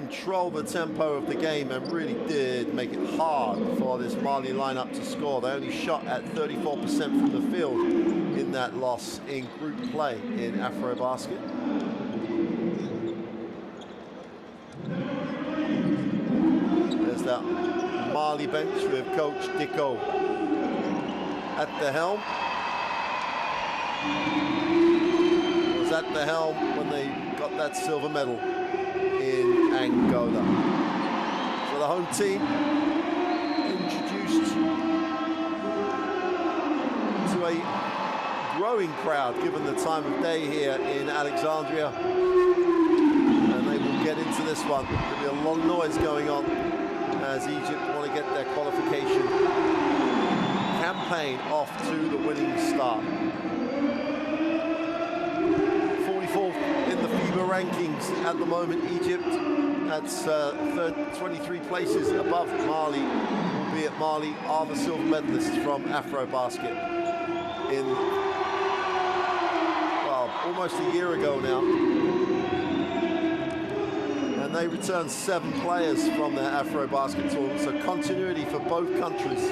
control the tempo of the game and really did make it hard for this Mali lineup to score. They only shot at 34% from the field in that loss in group play in AfroBasket. There's that Mali bench with Coach Dicko at the helm. Was at the helm when they got that silver medal in Angola. So the home team introduced to a growing crowd given the time of day here in Alexandria. And they will get into this one. There'll be a lot of noise going on as Egypt want to get their qualification campaign off to the winning start. 44th in the FIBA rankings at the moment, Egypt. That's 23 places above Mali, albeit Mali are the silver medalists from AfroBasket in, well, almost a year ago now. And they returned 7 players from their AfroBasket tournament, so continuity for both countries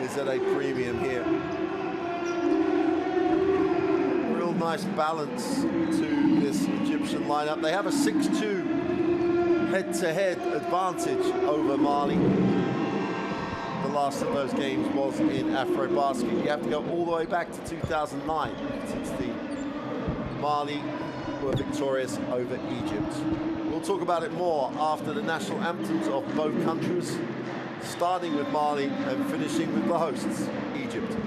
is at a premium here. Real nice balance to this Egyptian lineup. They have a 6-2 head-to-head advantage over Mali. The last of those games was in AfroBasket. You have to go all the way back to 2009 since the Mali were victorious over Egypt. We'll talk about it more after the national anthems of both countries, starting with Mali and finishing with the hosts, Egypt.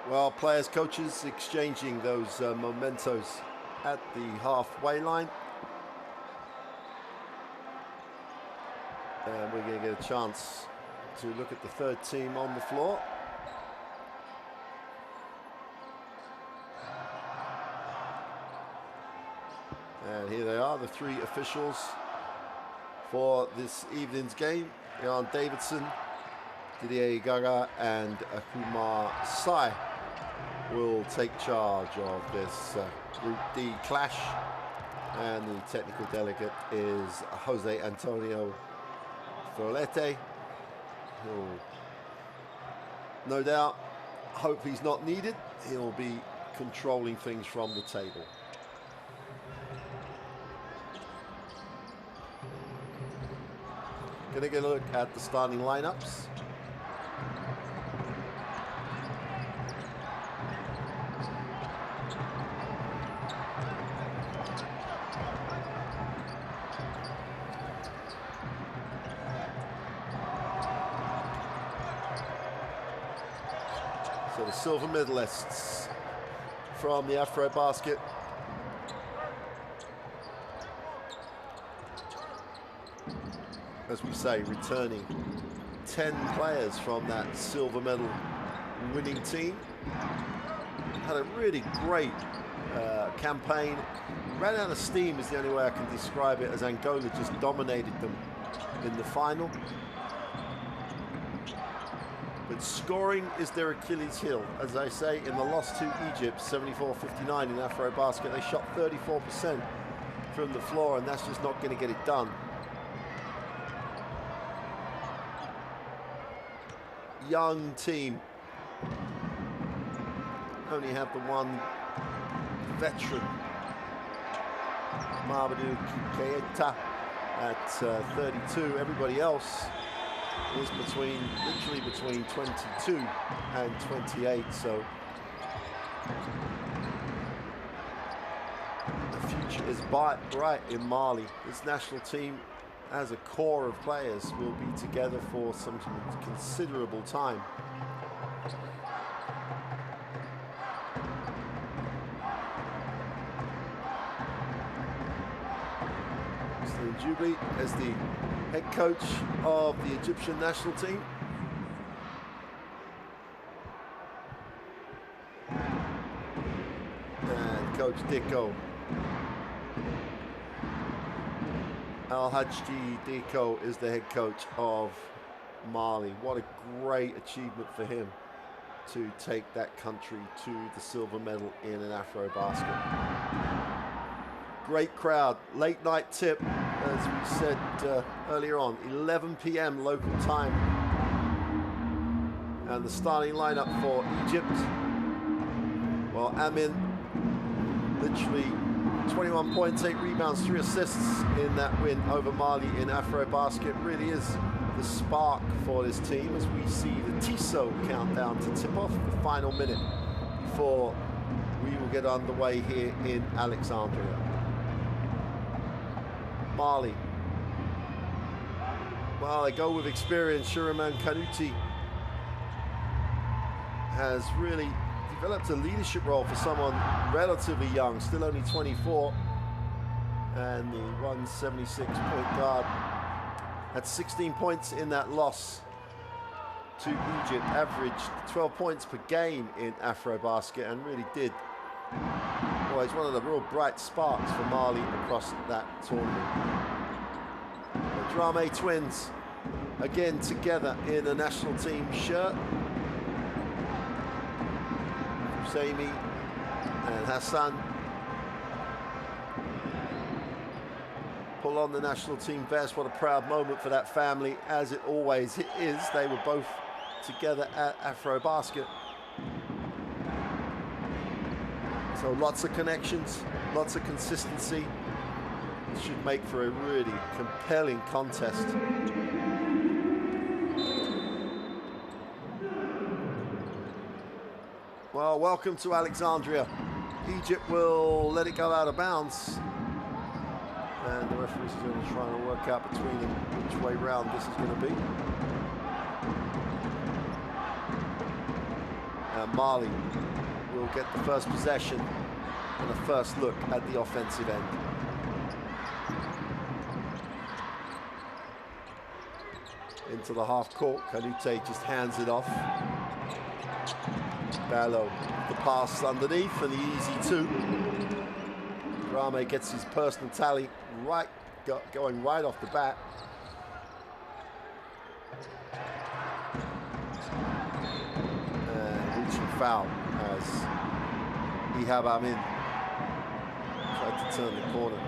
Well, players, coaches exchanging those mementos at the halfway line. And we're going to get a chance to look at the third team on the floor. And here they are, the 3 officials for this evening's game. Jan Davidson, Didier Gaga, and Kumar Sai will take charge of this Group D clash. And the technical delegate is Jose Antonio Folete, who'll no doubt hope he's not needed. He'll be controlling things from the table. Gonna get a look at the starting lineups. So the silver medalists from the Afro Basket. As we say, returning 10 players from that silver medal winning team. Had a really great campaign. Ran out of steam is the only way I can describe it, as Angola just dominated them in the final. But scoring is their Achilles heel. As I say, in the loss to Egypt, 74-59 in Afro Basket, they shot 34% from the floor, and that's just not going to get it done. Young team. Only have the one veteran, Mamadou Keita, at 32. Everybody else is literally between 22 and 28. So the future is bright in Mali. This national team, as a core of players, will be together for some considerable time. Jubilee as the head coach of the Egyptian national team. And Coach Dicko. Al-Hajji Dicko is the head coach of Mali. What a great achievement for him to take that country to the silver medal in an Afro Basket. Great crowd, late night tip, as we said earlier on, 11 p.m. local time. And the starting lineup for Egypt, well, Amin, literally 21 points, 8 rebounds, 3 assists in that win over Mali in Afro Basket. Really is the spark for this team, as we see the Tissot countdown to tip off the final minute before we will get underway here in Alexandria. Mali. Well, they go with experience. Shuriman Kanuti has really developed a leadership role for someone relatively young, still only 24. And the 176 point guard had 16 points in that loss to Egypt, averaged 12 points per game in Afro Basket, and really did. Well, he's one of the real bright sparks for Mali across that tournament. The Drame twins, again together in a national team shirt. Husseini and Hassan pull on the national team vest. What a proud moment for that family, as it always is. They were both together at Afro Basket. So lots of connections, lots of consistency. This should make for a really compelling contest. Well, welcome to Alexandria. Egypt will let it go out of bounds. And the referees are going to try and work out between them which way round this is going to be. Mali will get the first possession and a first look at the offensive end. Into the half court, Kanute just hands it off. Ballo, the pass underneath and the easy two. Drame gets his personal tally right, going right off the bat. And reaching foul as Ihab Amin tried to turn the corner.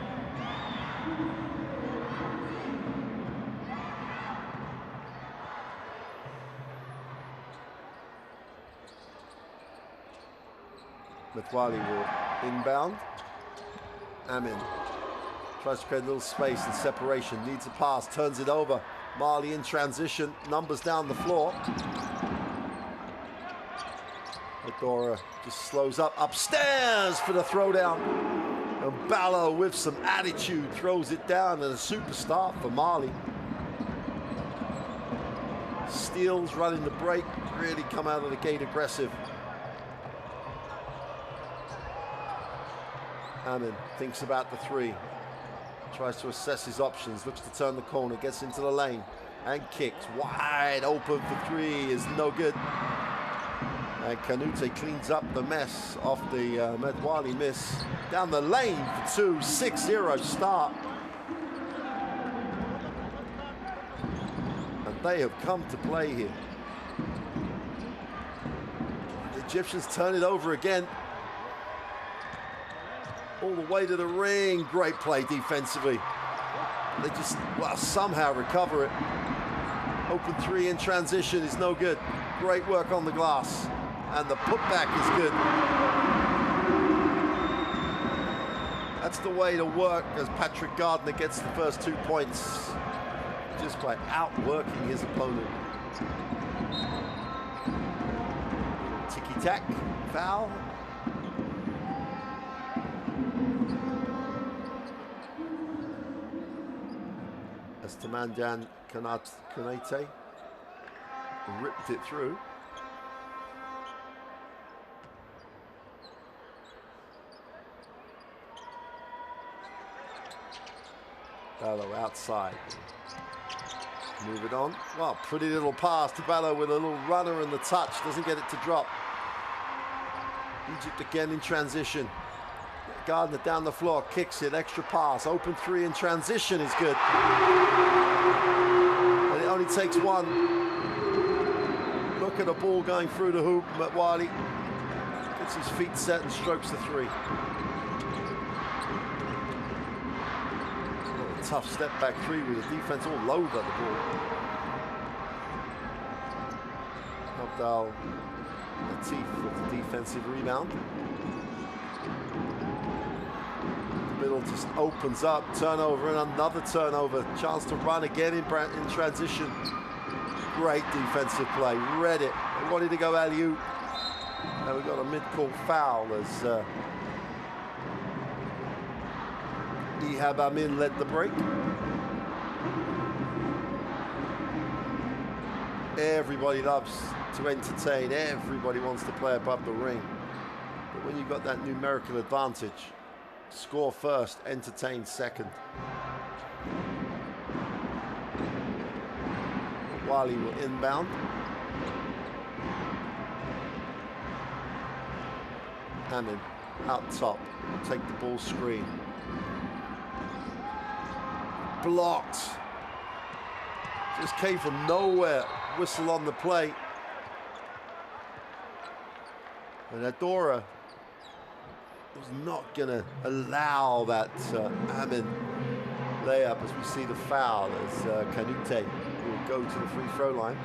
Metwali will inbound. Amin tries to create a little space and separation, needs a pass, turns it over. Mali in transition, numbers down the floor. Adora just slows up, upstairs for the throwdown. And Ballo with some attitude throws it down, and a super start for Mali. Steals, running the break, really come out of the gate aggressive. Amin thinks about the three. Tries to assess his options, looks to turn the corner, gets into the lane, and kicks. Wide open for three is no good. And Kanute cleans up the mess off the Medwali miss. Down the lane for two, 6-0 start. And they have come to play here. The Egyptians turn it over again. All the way to the ring. Great play defensively. They just, well, somehow recover it. Open three in transition is no good. Great work on the glass. And the putback is good. That's the way to work as Patrick Gardner gets the first 2 points just by outworking his opponent. Ticky-tack, foul. As Tamandan Kanate ripped it through. Ballo outside. Move it on. Well, pretty little pass to Ballo with a little runner and the touch. Doesn't get it to drop. Egypt again in transition. Gardner down the floor, kicks it, extra pass. Open three in transition is good. And it only takes one. Look at the ball going through the hoop. Metwali gets his feet set and strokes the three. Tough step back three with the defense all over the ball. Abdal Latif with the defensive rebound. The middle just opens up, turnover and another turnover. Chance to run again in transition. Great defensive play, read it. They wanted to go alley-oop. Now we've got a mid-court foul as Ihab Amin led the break. Everybody loves to entertain. Everybody wants to play above the ring. But when you've got that numerical advantage, score first, entertain second. Wali will inbound. Amin out top, take the ball screen. Blocked. Just came from nowhere. Whistle on the play. And Adora was not going to allow that Amin layup as we see the foul as Kanute will go to the free throw line.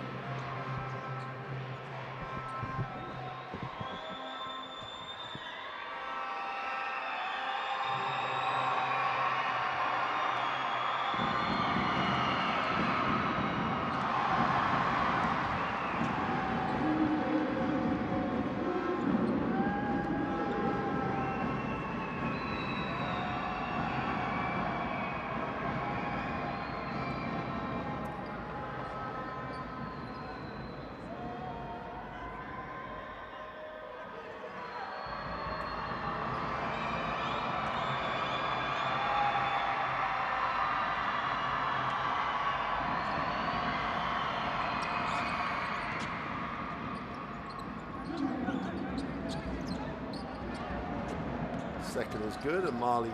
Second is good, and Mali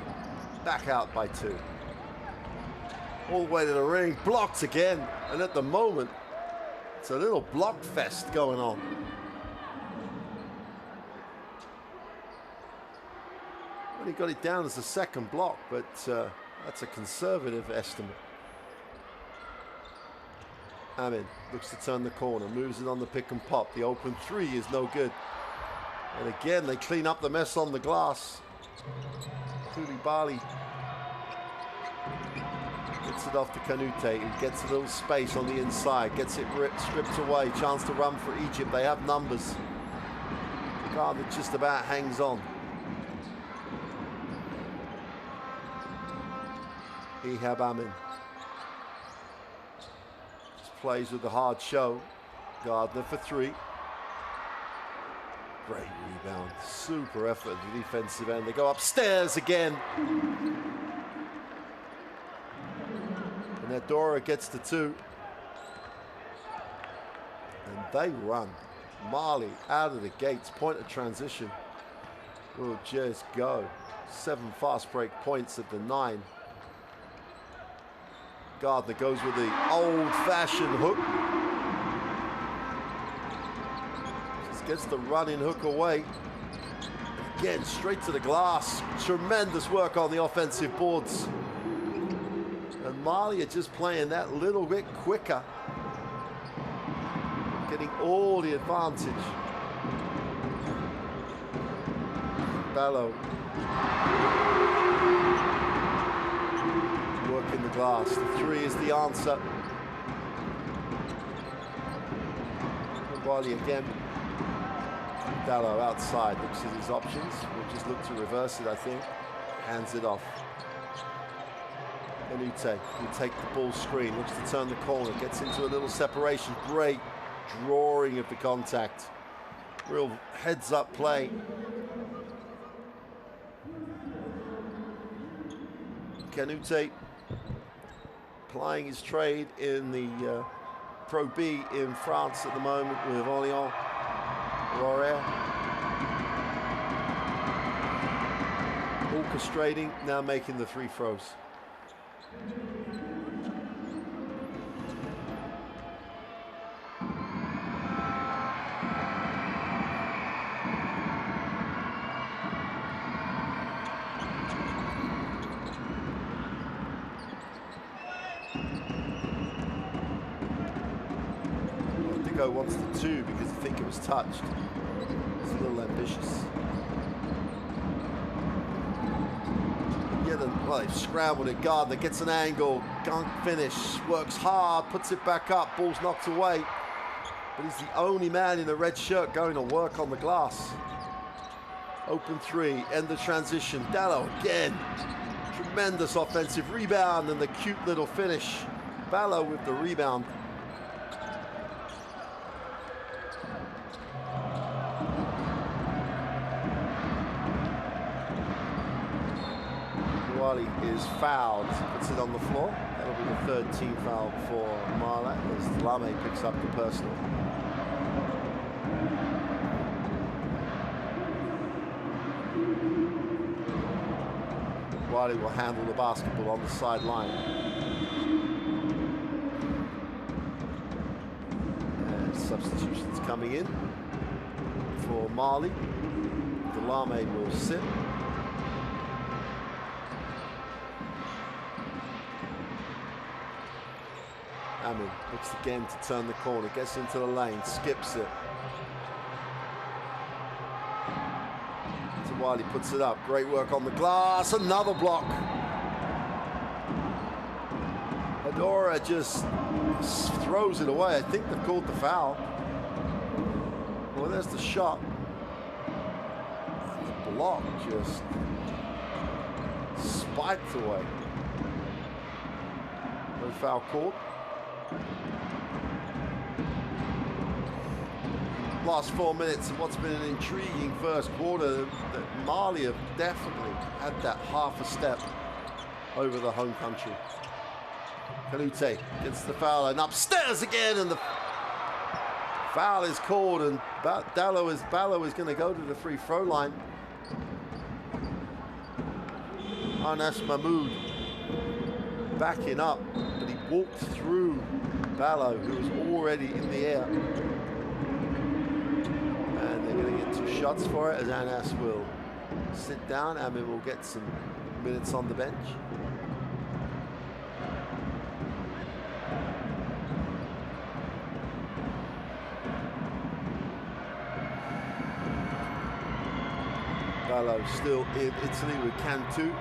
back out by two. All the way to the ring, blocked again, and at the moment, it's a little block fest going on. Well, he got it down as a second block, but that's a conservative estimate. Amin looks to turn the corner, moves it on the pick and pop. The open three is no good. And again, they clean up the mess on the glass. Including Bali. Gets it off to Canute, who gets a little space on the inside, gets it stripped away. Chance to run for Egypt. They have numbers. The guard that just about hangs on. Ihab Amin. Just plays with the hard show. Gardner for three. Great rebound. Super effort at the defensive end. They go upstairs again. And Adora gets the two. And they run. Mali out of the gates. Point of transition will just go. 7 fast break points at the 9. Gardner goes with the old-fashioned hook. Just gets the running hook away. Again, straight to the glass. Tremendous work on the offensive boards. And Mali are just playing that little bit quicker. Getting all the advantage. Ballo. Working the glass. The 3 is the answer. Wally again. Dallo outside, looks at his options. We'll just look to reverse it, I think. Hands it off. Canute will take the ball screen, looks to turn the corner, gets into a little separation. Great drawing of the contact. Real heads-up play. Canute plying his trade in the Pro B in France at the moment with Orléans. Orchestrating, now making the 3 throws. Wants the 2 because I think it was touched. It's a little ambitious. Yeah, well, they've scrambled it. Gardner gets an angle, can't finish, works hard, puts it back up, ball's knocked away. But he's the only man in the red shirt going to work on the glass. Open 3, end the transition. Dallo again. Tremendous offensive rebound and the cute little finish. Ballo with the rebound. Is fouled, puts it on the floor. That'll be the 3rd team foul for Marla as Lame picks up the personal. Wally will handle the basketball on the sideline. And substitutions coming in for Mali. Delame will sit. Amin looks again to turn the corner, gets into the lane, skips it. Wiley puts it up, great work on the glass, another block. Adora just throws it away. I think they've called the foul. Well, there's the shot. And the block just spiked away. No foul called. Last 4 minutes of what's been an intriguing first quarter, that Mali have definitely had that half a step over the home country. Canute gets the foul and upstairs again, and the foul is called, and Ballo is going to go to the free throw line. Anas Mahmoud backing up, but he walked through Ballo, who was already in the air. And they're going to get 2 shots for it, as Anas will sit down. Amin will get some minutes on the bench. Ballo still in Italy with Cantu.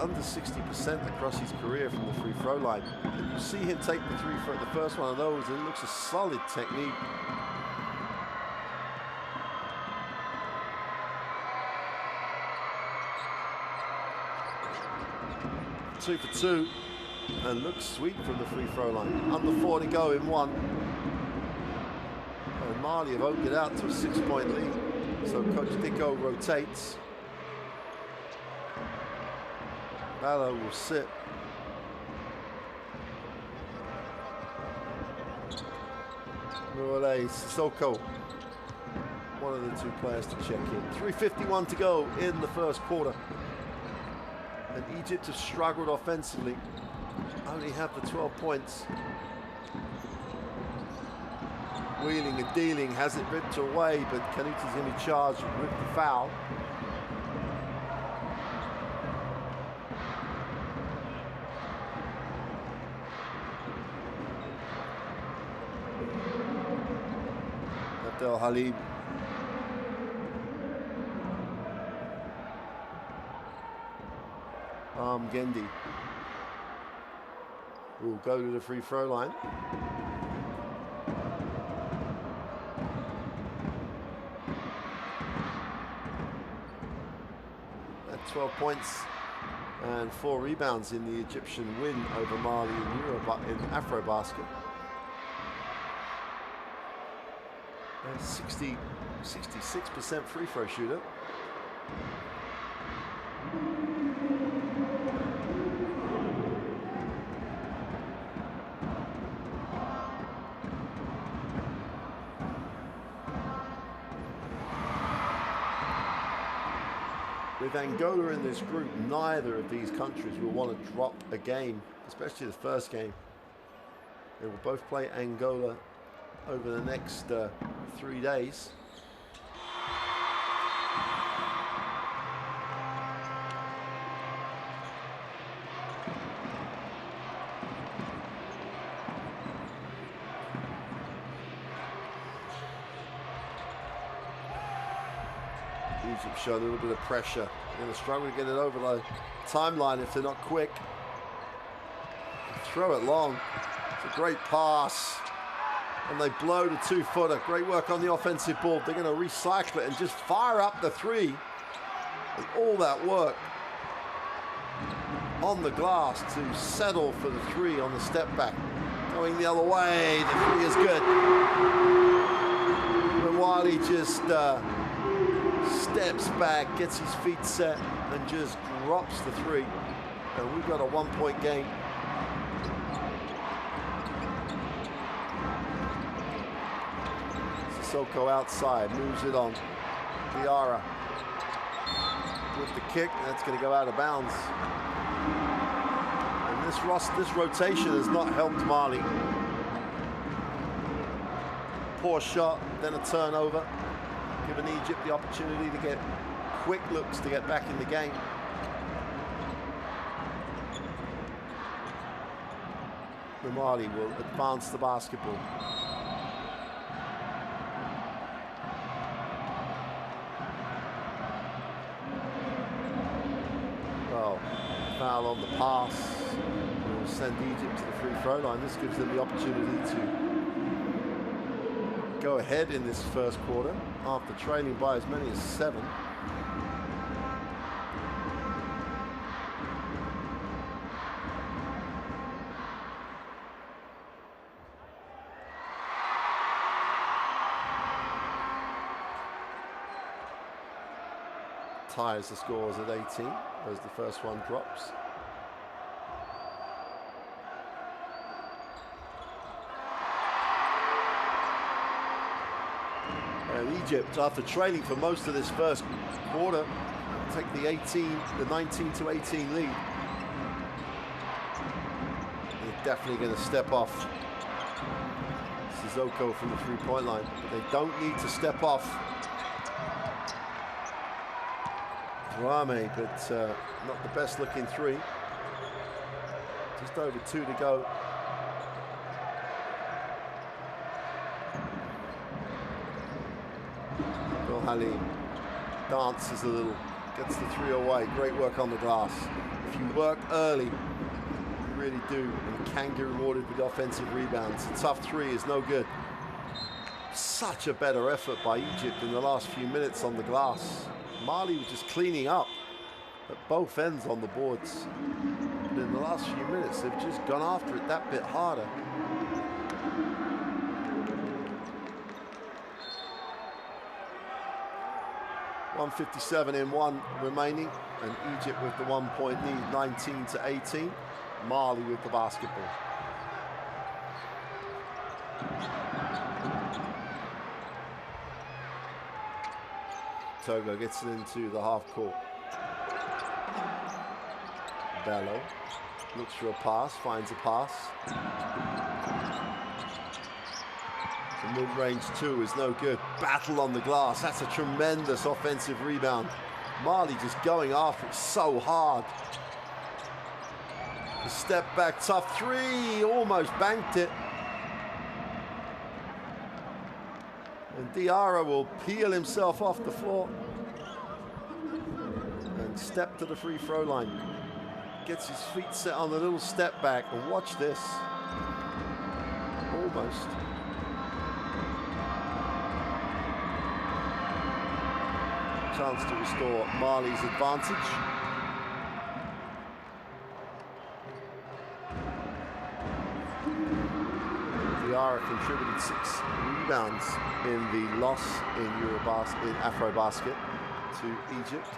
under 60% across his career from the free throw line. And you see him take the first one of those, and it looks a solid technique. Two for two, and looks sweet from the free throw line. Under 4 to go in one. And Mali have opened it out to a 6-point lead. So Coach Dicko rotates. Ballo will sit. Murale, Sissoko, one of the two players to check in. 3:51 to go in the first quarter. And Egypt have struggled offensively. Only have the 12 points. Wheeling and dealing has it ripped away, but Kanuti's going to be charged with the foul. Abdel Halim. Gendi will go to the free throw line. At 12 points and 4 rebounds in the Egyptian win over Mali in Afrobasket. 66% free throw shooter. With Angola in this group, neither of these countries will want to drop a game, especially the first game. They will both play Angola over the next 3 days. Egypt show a little bit of pressure. They're going to struggle to get it over the timeline if they're not quick. Throw it long. It's a great pass. And they blow the 2-footer. Great work on the offensive board. They're going to recycle it and just fire up the 3. And all that work on the glass to settle for the 3 on the step back. Going the other way. The 3 is good. Mawali just steps back, gets his feet set, and just drops the 3. And we've got a 1-point game. Sissoko outside, moves it on. Diarra with the kick, that's going to go out of bounds. And this rotation has not helped Mali. Poor shot, then a turnover, giving Egypt the opportunity to get quick looks to get back in the game. Mali will advance the basketball. Well, foul on the pass will send Egypt to the free throw line. This gives them the opportunity to go ahead in this first quarter after trailing by as many as 7. Ties the scores at 18 as the first one drops. And Egypt, after trailing for most of this first quarter, take the 19 to 18 lead. They're definitely going to step off Sissoko from the three-point line, but they don't need to step off Rame, but not the best looking 3. Just over 2 to go. Bill Halim dances a little, Gets the three away. Great work on the glass. If you work early, you really do, and can get rewarded with offensive rebounds. A tough three is no good. Such a better effort by Egypt in the last few minutes on the glass. Mali was just cleaning up at both ends on the boards. But in the last few minutes, they've just gone after it that bit harder. .157 remaining, and Egypt with the 1-point lead, 19-18. Mali with the basketball. Togo gets it into the half court. Bello looks for a pass, finds a pass. The mid-range two is no good. Battle on the glass. That's a tremendous offensive rebound. Mali just going after it so hard. The step back, tough three, almost banked it. And Diarra will peel himself off the floor and step to the free throw line. Gets his feet set on the little step back, and watch this. Almost. Chance to restore Mali's advantage. Diarra contributed 6 rebounds in the loss in Afrobasket to Egypt.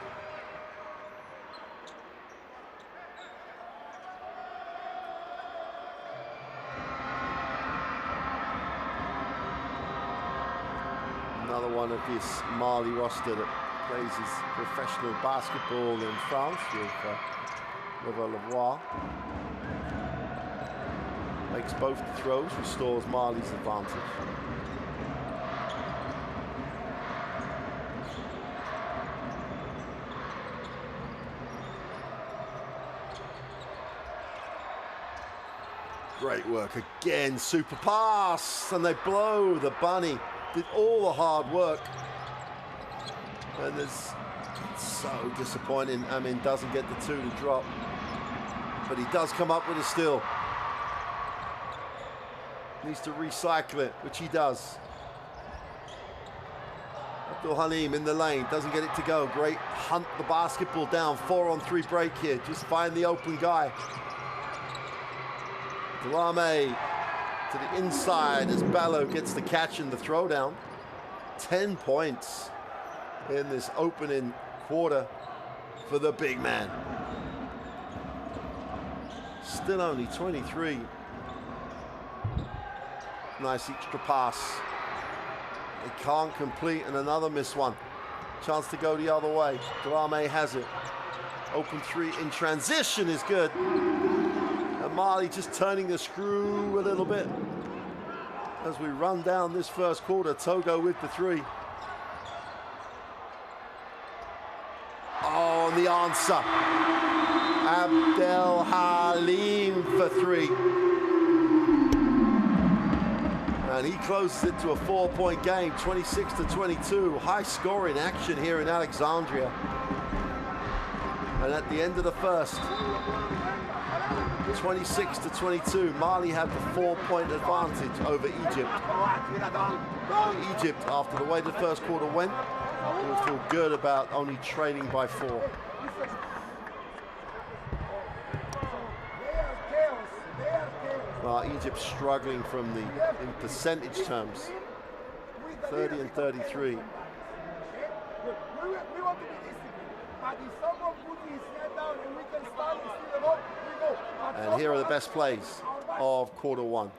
Another one of this Mali roster that plays his professional basketball in France with Levallois. Makes both the throws, restores Mali's advantage. Great work again, super pass, and they blow the bunny. Did all the hard work. And it's so disappointing. Amin doesn't get the two to drop, but he does come up with a steal. Needs to recycle it, which he does. Abdul Halim in the lane, doesn't get it to go. Great hunt the basketball down, 4-on-3 break here. Just find the open guy. Delame to the inside as Bello gets the catch and the throwdown. 10 points in this opening quarter for the big man. Still only 23. Nice extra pass. They can't complete, and another missed one. Chance to go the other way. Delame has it. Open three in transition is good. And Mali just turning the screw a little bit. As we run down this first quarter, Togo with the three. Oh, and the answer. Abdel Halim for three. And he closes it to a 4-point game, 26-22. High scoring action here in Alexandria. And at the end of the first, 26-22, Mali had the 4-point advantage over Egypt. Egypt, after the way the first quarter went, will feel good about only trailing by 4. Egypt struggling from the in percentage terms. 30 and 33. And here are the best plays of quarter one.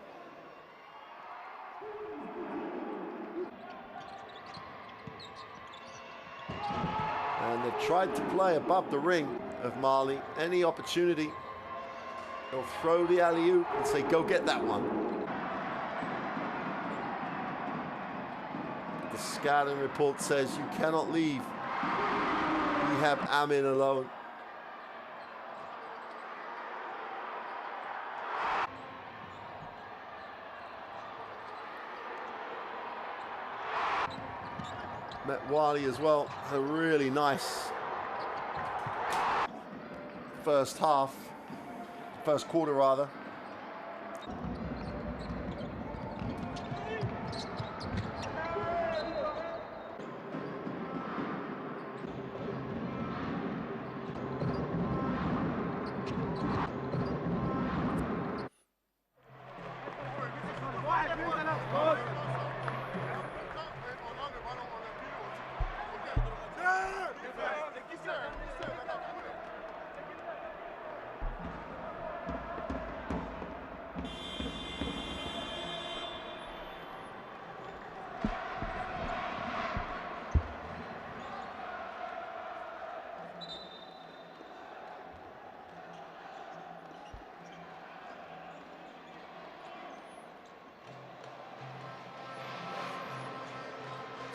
And they've tried to play above the ring of Mali. Any opportunity, they'll throw the alley-oop and say, go get that one. The scouting report says you cannot leave. We have Amin alone. Met Wali as well. A really nice first quarter rather.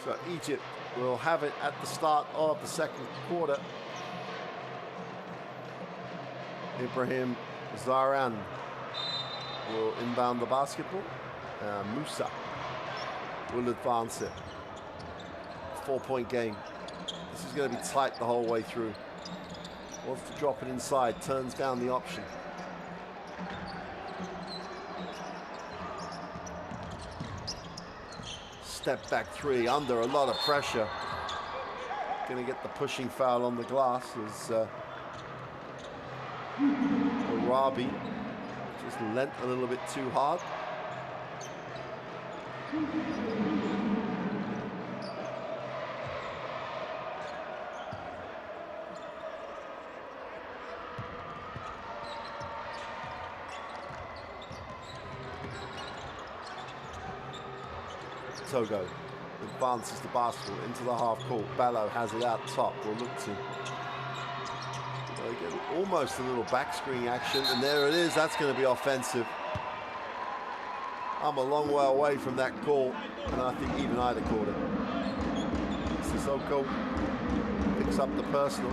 So Egypt will have it at the start of the second quarter. Ibrahim Zaran will inbound the basketball. Musa will advance it. 4-point game. This is going to be tight the whole way through. Wants to drop it inside, turns down the option. Step back three under a lot of pressure. Going to get the pushing foul on the glass as Arabi just lent a little bit too hard. Togo advances the basketball into the half court. Ballo has it out top. Will look to get almost a little back screen action, and there it is. That's going to be offensive. I'm a long way away from that call, and I think even I'd have called it. Sissoko picks up the personal.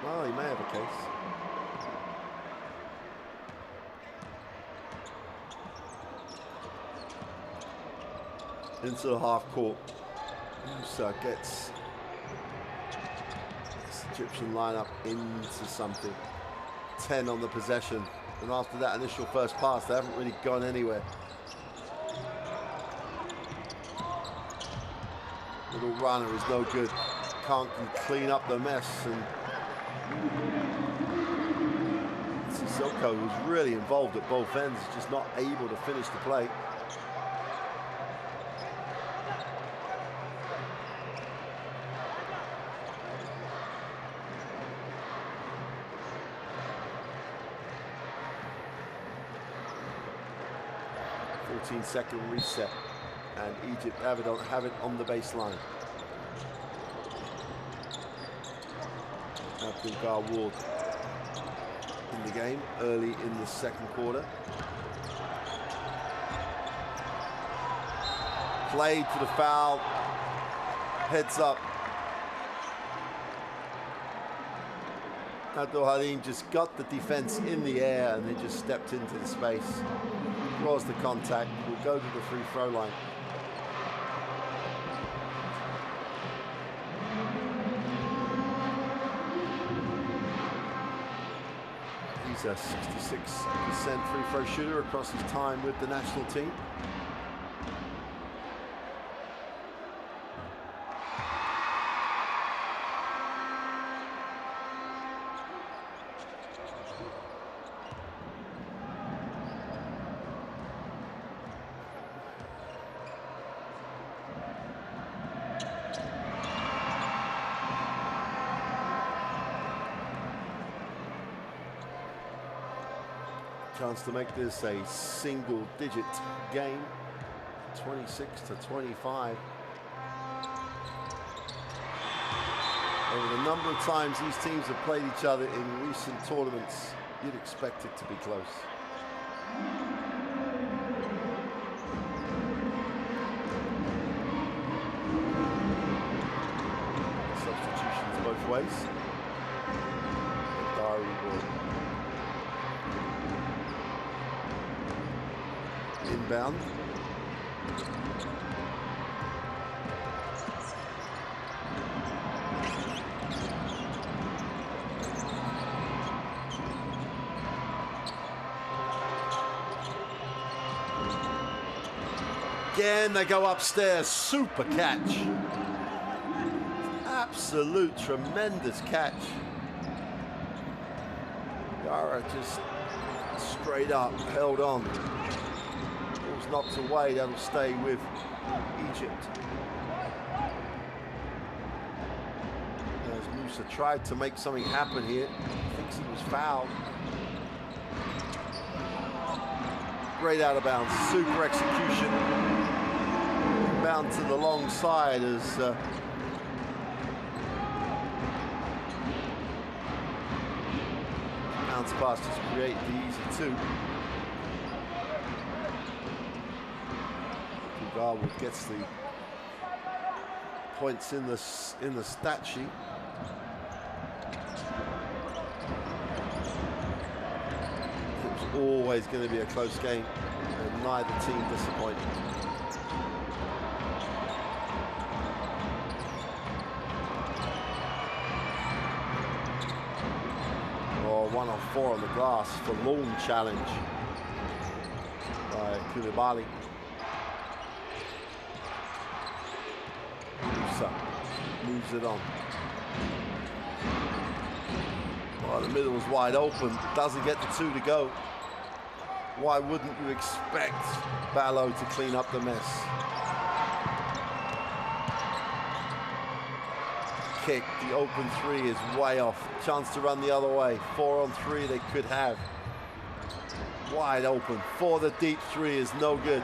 Well, he may have a case. Into the half court. Musa gets this Egyptian lineup into something. 10 on the possession. And after that initial first pass, they haven't really gone anywhere. Little runner is no good. Can't clean up the mess. And Sissoko, who's really involved at both ends, is just not able to finish the play. Second reset, and Egypt have it on the baseline. Abdul Ward in the game early in the second quarter. Played to the foul, heads up. Abdul Halim just got the defense in the air and they just stepped into the space. Draws the contact, will go to the free throw line. He's a 66% free throw shooter across his time with the national team. Chance to make this a single-digit game, 26-25. Over the number of times these teams have played each other in recent tournaments, you'd expect it to be close. Substitutions both ways. Dari will inbound. again, they go upstairs. Super catch. Absolute tremendous catch. Yara just straight up held on. Ball's knocked away, that'll stay with Egypt. As Musa tried to make something happen here, thinks he was fouled. Great out of bounds, super execution. Bound to the long side as bounce pass just create the easy two. Garwood gets the points in the stat sheet. Always going to be a close game, and neither team disappointed. Or 1 on 4 on the glass for long challenge by Koulibaly. Musa moves it on. Well, the middle was wide open, doesn't get the two to go. Why wouldn't you expect Ballo to clean up the mess? Kick, the open three is way off. Chance to run the other way. 4 on 3 they could have. Wide open. For the deep three is no good.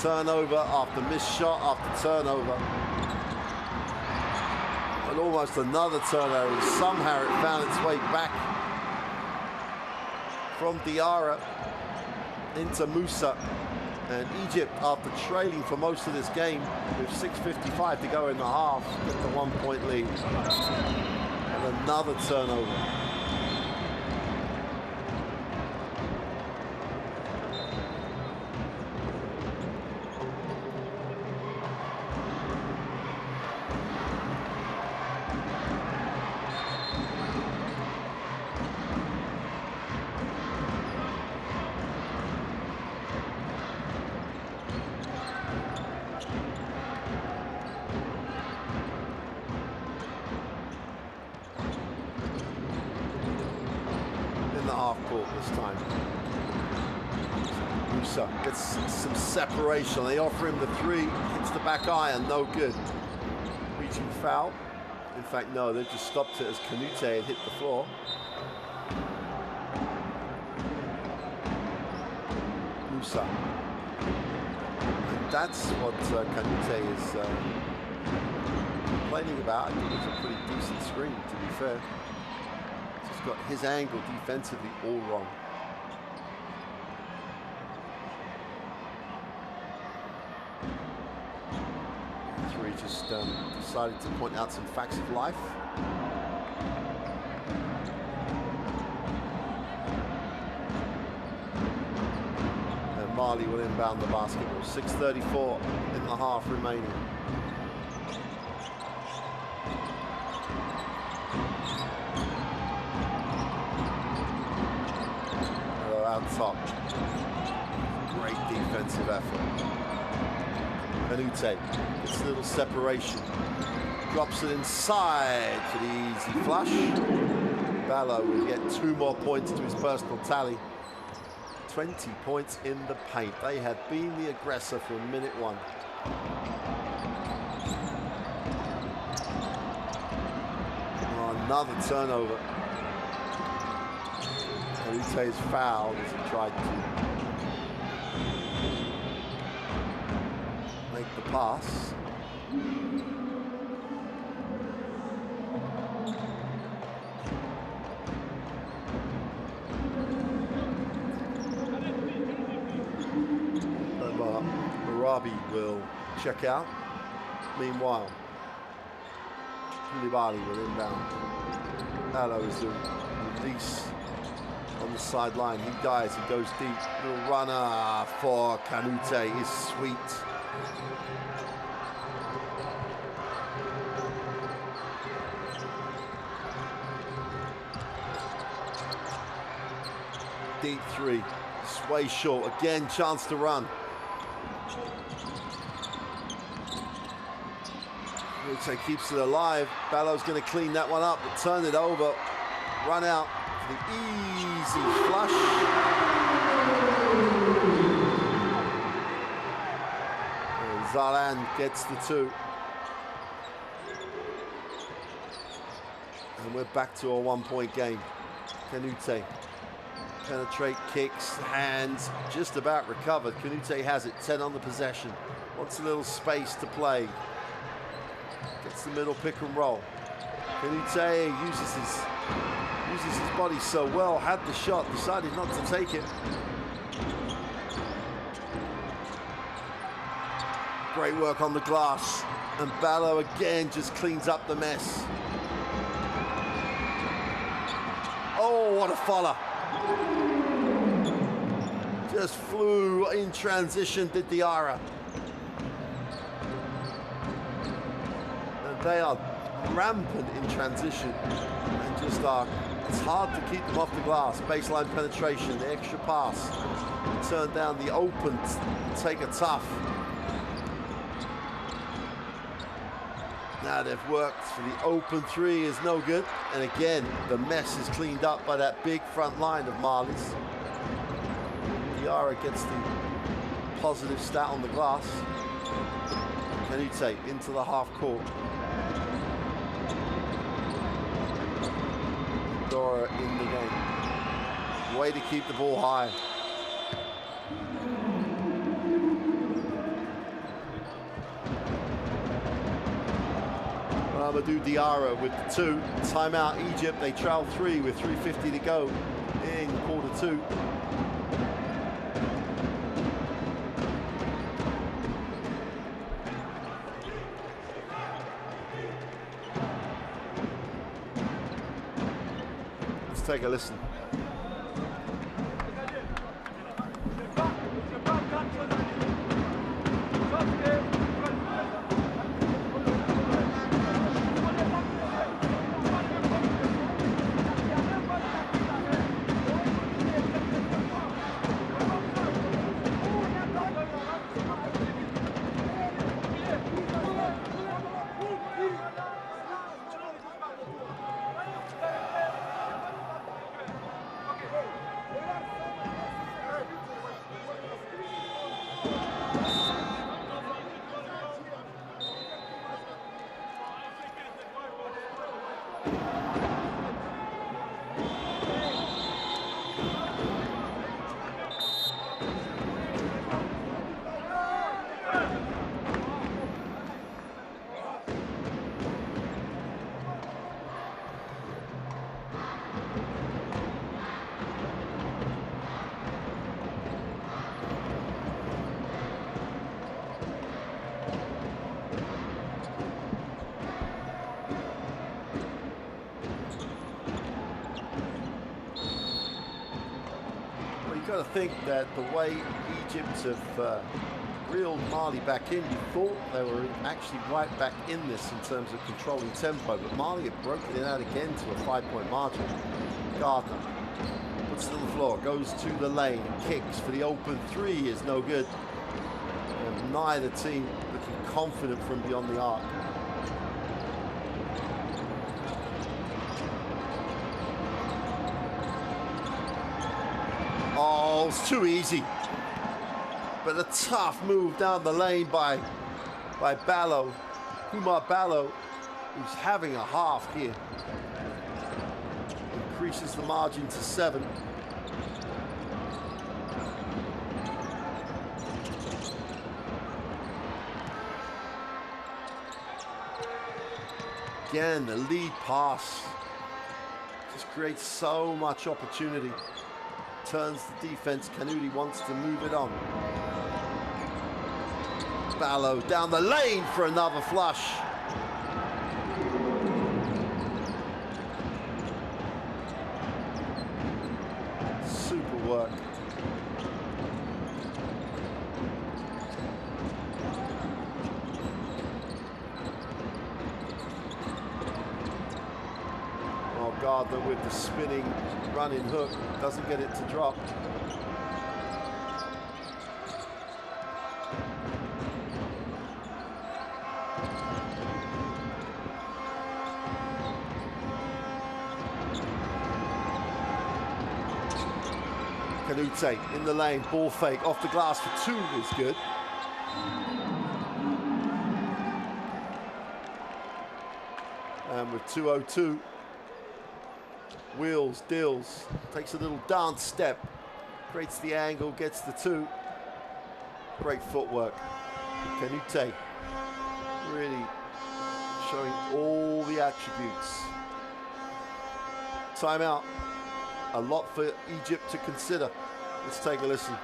Turnover after missed shot after turnover. And almost another turnover. Somehow it found its way back from Diarra into Musa. And Egypt, after trailing for most of this game with 6:55 to go in the half, get the 1 point lead. And another turnover. Gets some separation. They offer him the three, hits the back iron, no good. Reaching foul. In fact, no, they just stopped it as Kanute had hit the floor. Musa. And that's what Kanute is complaining about. I think it's a pretty decent screen, to be fair. He's got his angle defensively all wrong. Just decided to point out some facts of life. And Mali will inbound the basketball. 6:34 in the half remaining. Out top. Great defensive effort. Kanute gets a little separation, drops it inside for the easy flush. Ballo will get 2 more points to his personal tally. 20 points in the paint. They had been the aggressor from minute 1. Oh, another turnover. Kanute is fouled as he tried to the pass. Arabi will check out. Meanwhile, Koulibaly will inbound. Ballo is the release on the sideline. He dives, he goes deep. Little runner for Kanute is sweet. Deep three. It's way short. Again, chance to run. Quinute keeps it alive. Ballow's going to clean that one up, but turn it over. Run out for the easy flush. And Zalan gets the two. And we're back to a 1-point game. Quinute. Penetrate, kicks, hands, just about recovered. Quinute has it, 10 on the possession. Wants a little space to play. Gets the middle pick and roll. Quinute uses his body so well, had the shot, decided not to take it. Great work on the glass. And Ballo again just cleans up the mess. Oh, what a follow. Just flew in transition, did Diarra. And they are rampant in transition and just are, it's hard to keep them off the glass. Baseline penetration, the extra pass. Turn down the open, take a tough. Now they've worked for the open three, is no good. And again, the mess is cleaned up by that big front line of Marley's. Diarra gets the positive stat on the glass. Quinute into the half court. Dora in the game. Way to keep the ball high. Amadou Diarra with the two. Timeout Egypt. They trail 3 with 3:50 to go in quarter 2. Let's take a listen. Got to think that the way Egypt have reeled Mali back in, you thought they were actually right back in this in terms of controlling tempo, but Mali have broken it out again to a 5-point margin. Gardner puts it on the floor, goes to the lane, kicks for the open three, is no good. And neither team looking confident from beyond the arc. Oh, it's too easy. But a tough move down the lane by Ballo. Kumar Ballo, who's having a half here. Increases the margin to 7. Again, the lead pass just creates so much opportunity. Turns the defense. Quinute wants to move it on. Ballo down the lane for another flush. Super work. guard that with the spinning running hook doesn't get it to drop. Canute in the lane, ball fake, off the glass for two is good. And with 2:02, wheels, deals, takes a little dance step, creates the angle, gets the two. Great footwork. Canute really showing all the attributes. Timeout. A lot for Egypt to consider. Let's take a listen.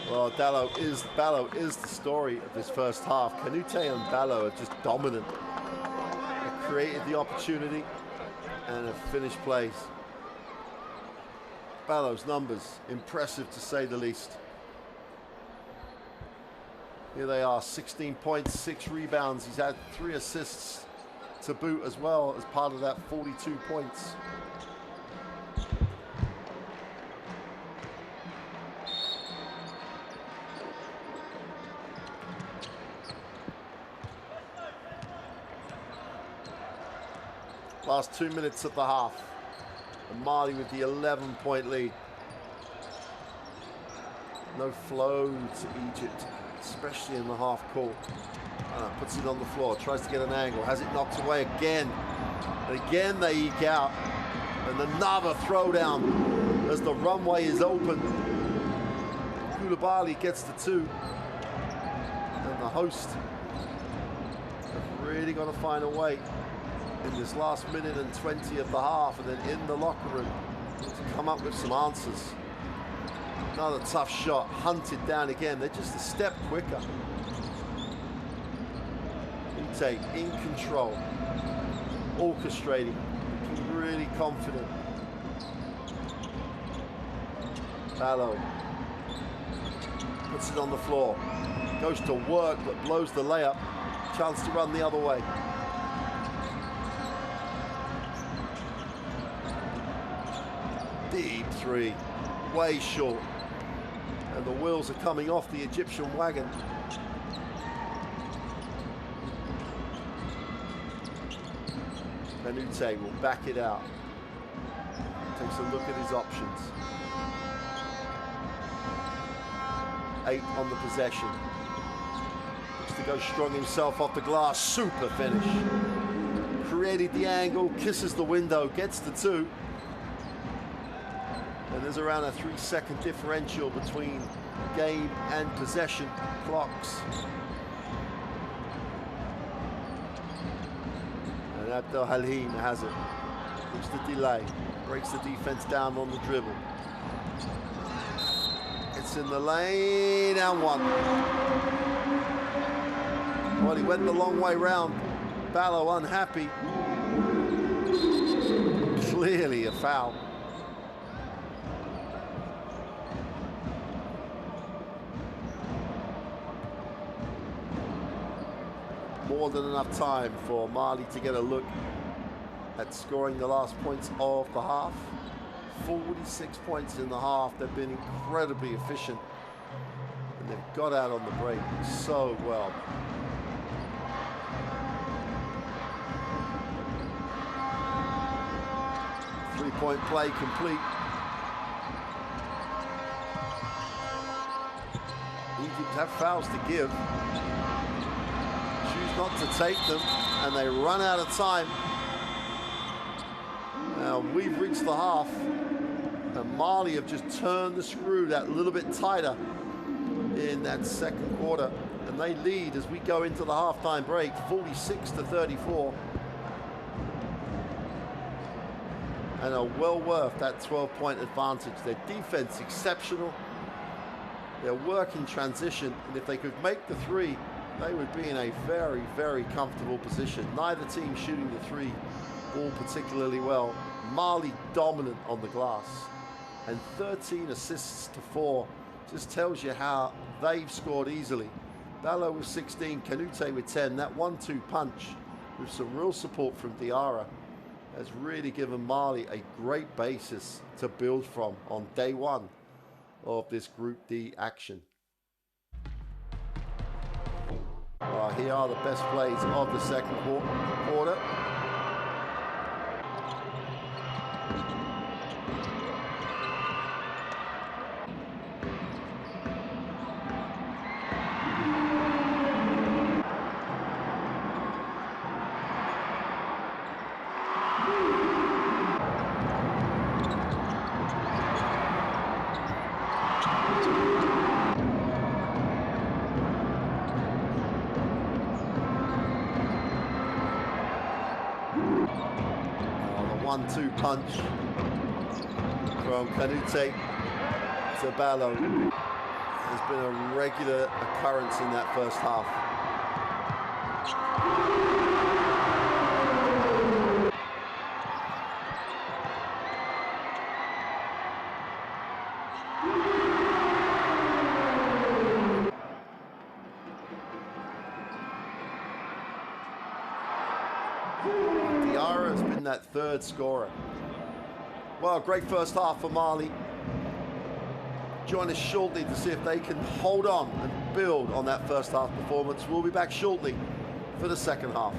Well, Ballo is the story of this first half. Canute and Ballo are just dominant. They created the opportunity and have finished plays. Ballo's numbers, impressive to say the least. Here they are, 16 points, 6 rebounds. He's had 3 assists to boot as well as part of that 42 points. Last 2 minutes of the half. And Mali with the 11-point lead. No flow to Egypt, especially in the half court. Puts it on the floor, tries to get an angle, has it knocked away again. And again they eke out. And another throwdown as the runway is open. Koulibaly gets the two. And the host have really got to find a way in this last minute and 20 of the half, and then in the locker room to come up with some answers. Another tough shot, hunted down again. They're just a step quicker. Canute in control, orchestrating, looking really confident. Ballo puts it on the floor, goes to work but blows the layup. Chance to run the other way. Deep three, way short. And the wheels are coming off the Egyptian wagon. Canute will back it out. Takes a look at his options. 8 on the possession. Looks to go strong himself off the glass. Super finish. Created the angle, kisses the window, gets the two. And there's around a 3-second differential between game and possession clocks. And Abdel Halim has it. Looks to delay. Breaks the defense down on the dribble. It's in the lane and one. Well, he went the long way round. Ballo unhappy. Clearly a foul. More than enough time for Mali to get a look at scoring the last points of the half. 46 points in the half. They've been incredibly efficient. And they've got out on the break so well. Three-point play complete. Egypt have fouls to give. Not to take them, and they run out of time. Now we've reached the half, And Mali have just turned the screw that little bit tighter in that second quarter. And they lead as we go into the halftime break, 46-34. And are well worth that 12-point advantage. Their defense exceptional. Their work in transition, and if they could make the three, they would be in a very, very comfortable position. Neither team shooting the three ball particularly well. Mali dominant on the glass, and 13 assists to 4 just tells you how they've scored easily. Bello with 16, Canute with 10. That 1-2 punch with some real support from Diarra has really given Mali a great basis to build from on day one of this Group D action. Here are the best plays of the second quarter. The 1-2 punch from Canute to Bello has been a regular occurrence in that first half. Diarra has been that third scorer. Well, great first half for Mali. Join us shortly to see if they can hold on and build on that first half performance. We'll be back shortly for the second half.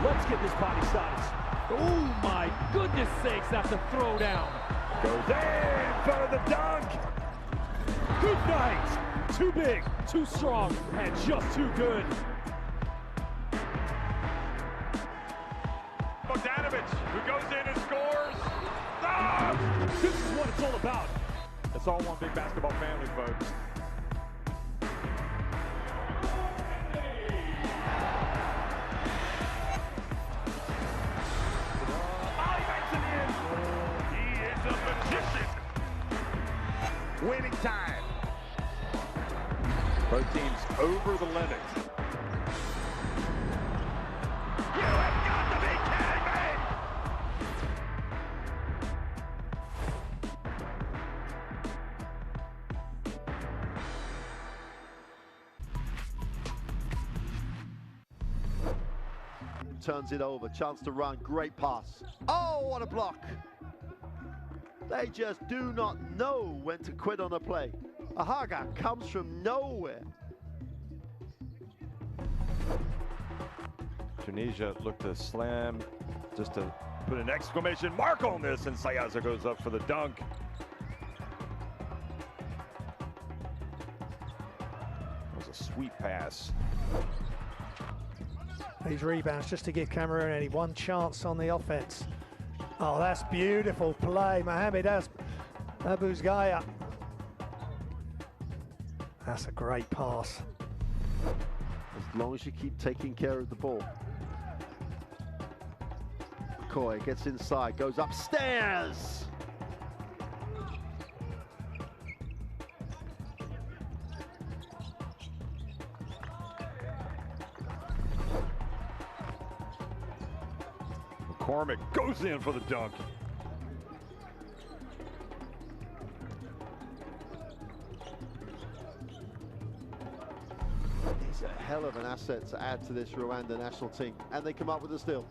Let's get this body started. Oh my goodness sakes, that's a throwdown. Goes in for the dunk. Good night. Too big, too strong, and just too good. Bogdanovic, who goes in and scores. Ah! This is what it's all about. It's all one big basketball family, folks. Winning time. Both teams over the limit. You have got to be kidding me! Turns it over, chance to run, great pass. Oh, what a block! They just do not know when to quit on a play. Ahaga comes from nowhere. Tunisia looked to slam, just to put an exclamation mark on this, and Sayaza goes up for the dunk. That was a sweet pass. These rebounds just to give Cameroon only one chance on the offense. Oh, that's beautiful play, Mohamed Abouzgaya. That's a great pass. As long as you keep taking care of the ball. McCoy gets inside, goes upstairs. McCormick goes in for the dunk. He's a hell of an asset to add to this Rwanda national team. And they come up with a steal.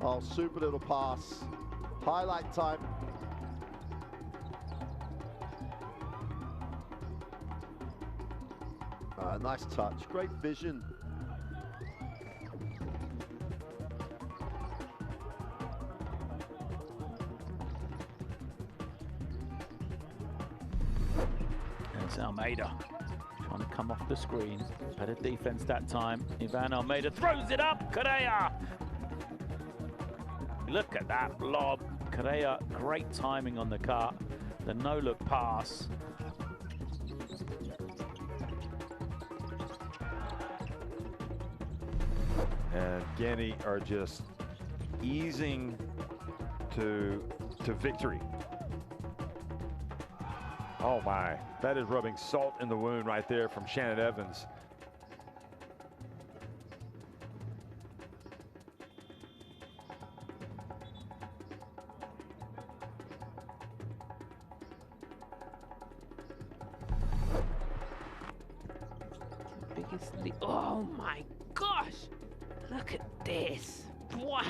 Oh, super little pass. Highlight time. Nice touch, great vision. Almeida trying to come off the screen. Better defense that time. Ivan Almeida throws it up. Correa. Look at that lob. Correa, great timing on the cut. The no-look pass. And Guinea are just easing to victory. Oh my, that is rubbing salt in the wound right there from Shannon Evans. Oh my gosh, look at this. Wow.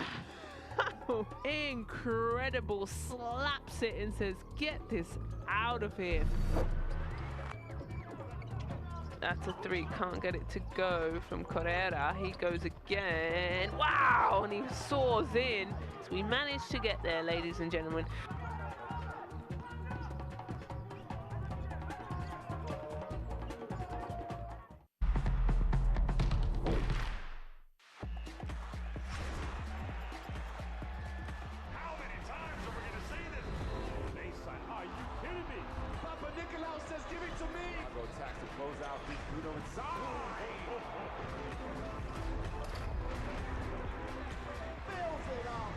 Incredible. Slaps it and says, get this out of here. That's a three. Can't get it to go from Correa. He goes again. Wow, and he soars in. So we managed to get there, ladies and gentlemen. Close out the Bruno inside. Fills it up.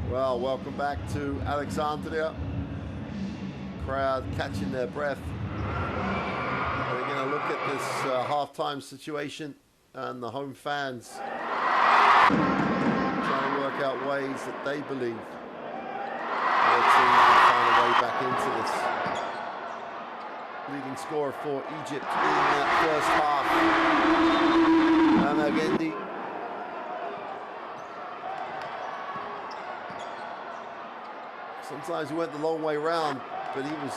Well, welcome back to Alexandria. Crowd catching their breath. They're going to look at this halftime situation, and the home fans trying to work out ways that they believe their team can find a way back into this. Leading scorer for Egypt in that first half, Amagendi. Sometimes he went the long way round, but he was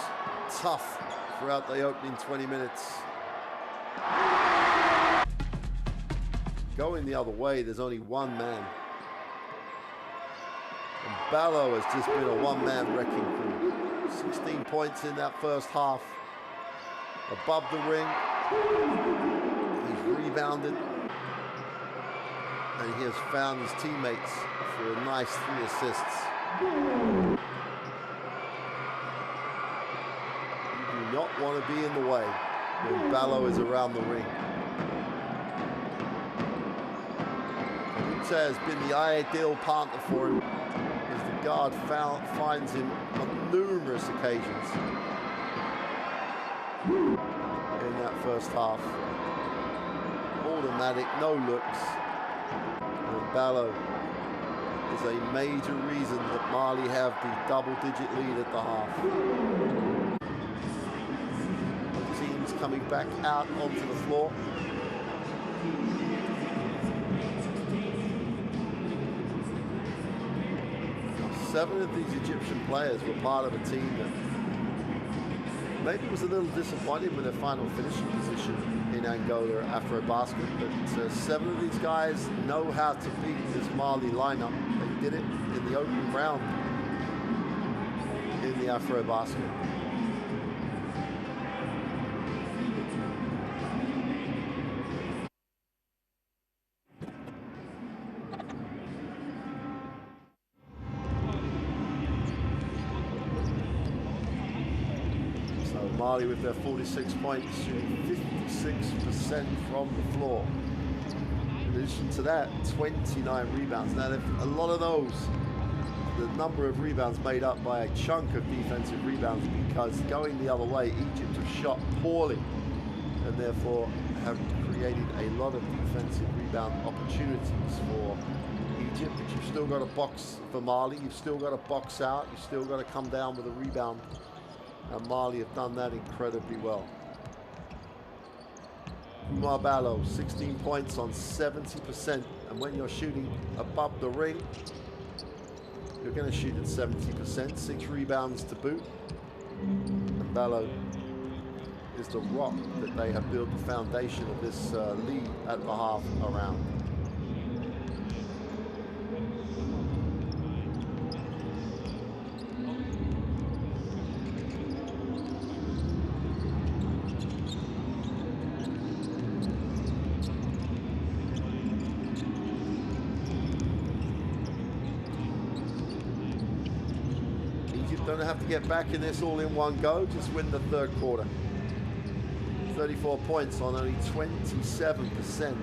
tough throughout the opening 20 minutes. Going the other way, there's only one man. And Ballo has just been a one-man wrecking crew. 16 points in that first half. Above the ring. He's rebounded. And he has found his teammates for a nice 3 assists. Not want to be in the way when Ballo is around the ring. Kaluta has been the ideal partner for him as the guard finds him on numerous occasions in that first half. Automatic, no looks. And Ballo is a major reason that Mali have the double-digit lead at the half. Coming back out onto the floor. Seven of these Egyptian players were part of a team that maybe was a little disappointed with their final finishing position in Angola at AfroBasket, but 7 of these guys know how to beat this Mali lineup. They did it in the opening round in the AfroBasket. Mali with their 46 points, shooting 56% from the floor. In addition to that, 29 rebounds. Now, a lot of those, the number of rebounds made up by a chunk of defensive rebounds, because going the other way, Egypt have shot poorly and therefore have created a lot of defensive rebound opportunities for Egypt. But you've still got to box for Mali. You've still got to box out. You've still got to come down with a rebound. And Mali have done that incredibly well. Umar Ballo, 16 points on 70%. And when you're shooting above the ring, You're going to shoot at 70%, 6 rebounds to boot. And Bello is the rock that they have built the foundation of this lead at the half around. Don't have to get back in this all in one go, just win the third quarter. 34 points on only 27%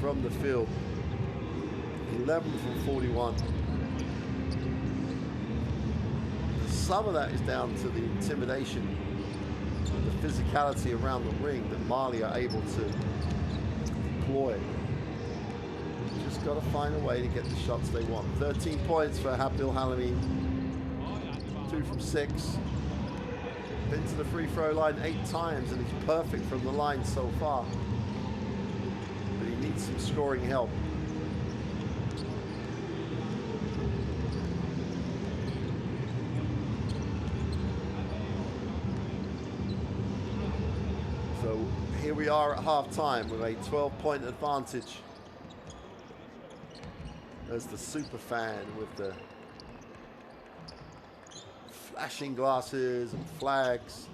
from the field. 11 from 41. Some of that is down to the intimidation, the physicality around the ring that Mali are able to deploy. Just got to find a way to get the shots they want. 13 points for Abdul Halimi. 2 from 6. Been to the free throw line 8 times and he's perfect from the line so far. But he needs some scoring help. So here we are at halftime with a 12-point advantage. There's the super fan with the flashing glasses and flags.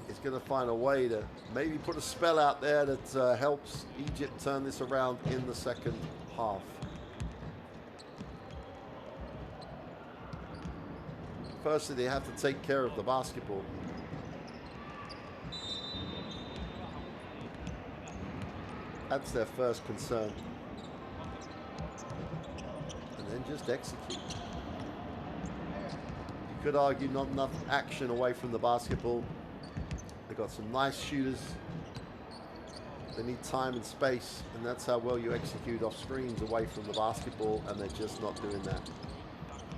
He's going to find a way to maybe put a spell out there that helps Egypt turn this around in the second half. Firstly, they have to take care of the basketball. That's their first concern. And then just execute. Could argue not enough action away from the basketball. They've got some nice shooters. They need time and space, and that's how well you execute off screens away from the basketball, and they're just not doing that.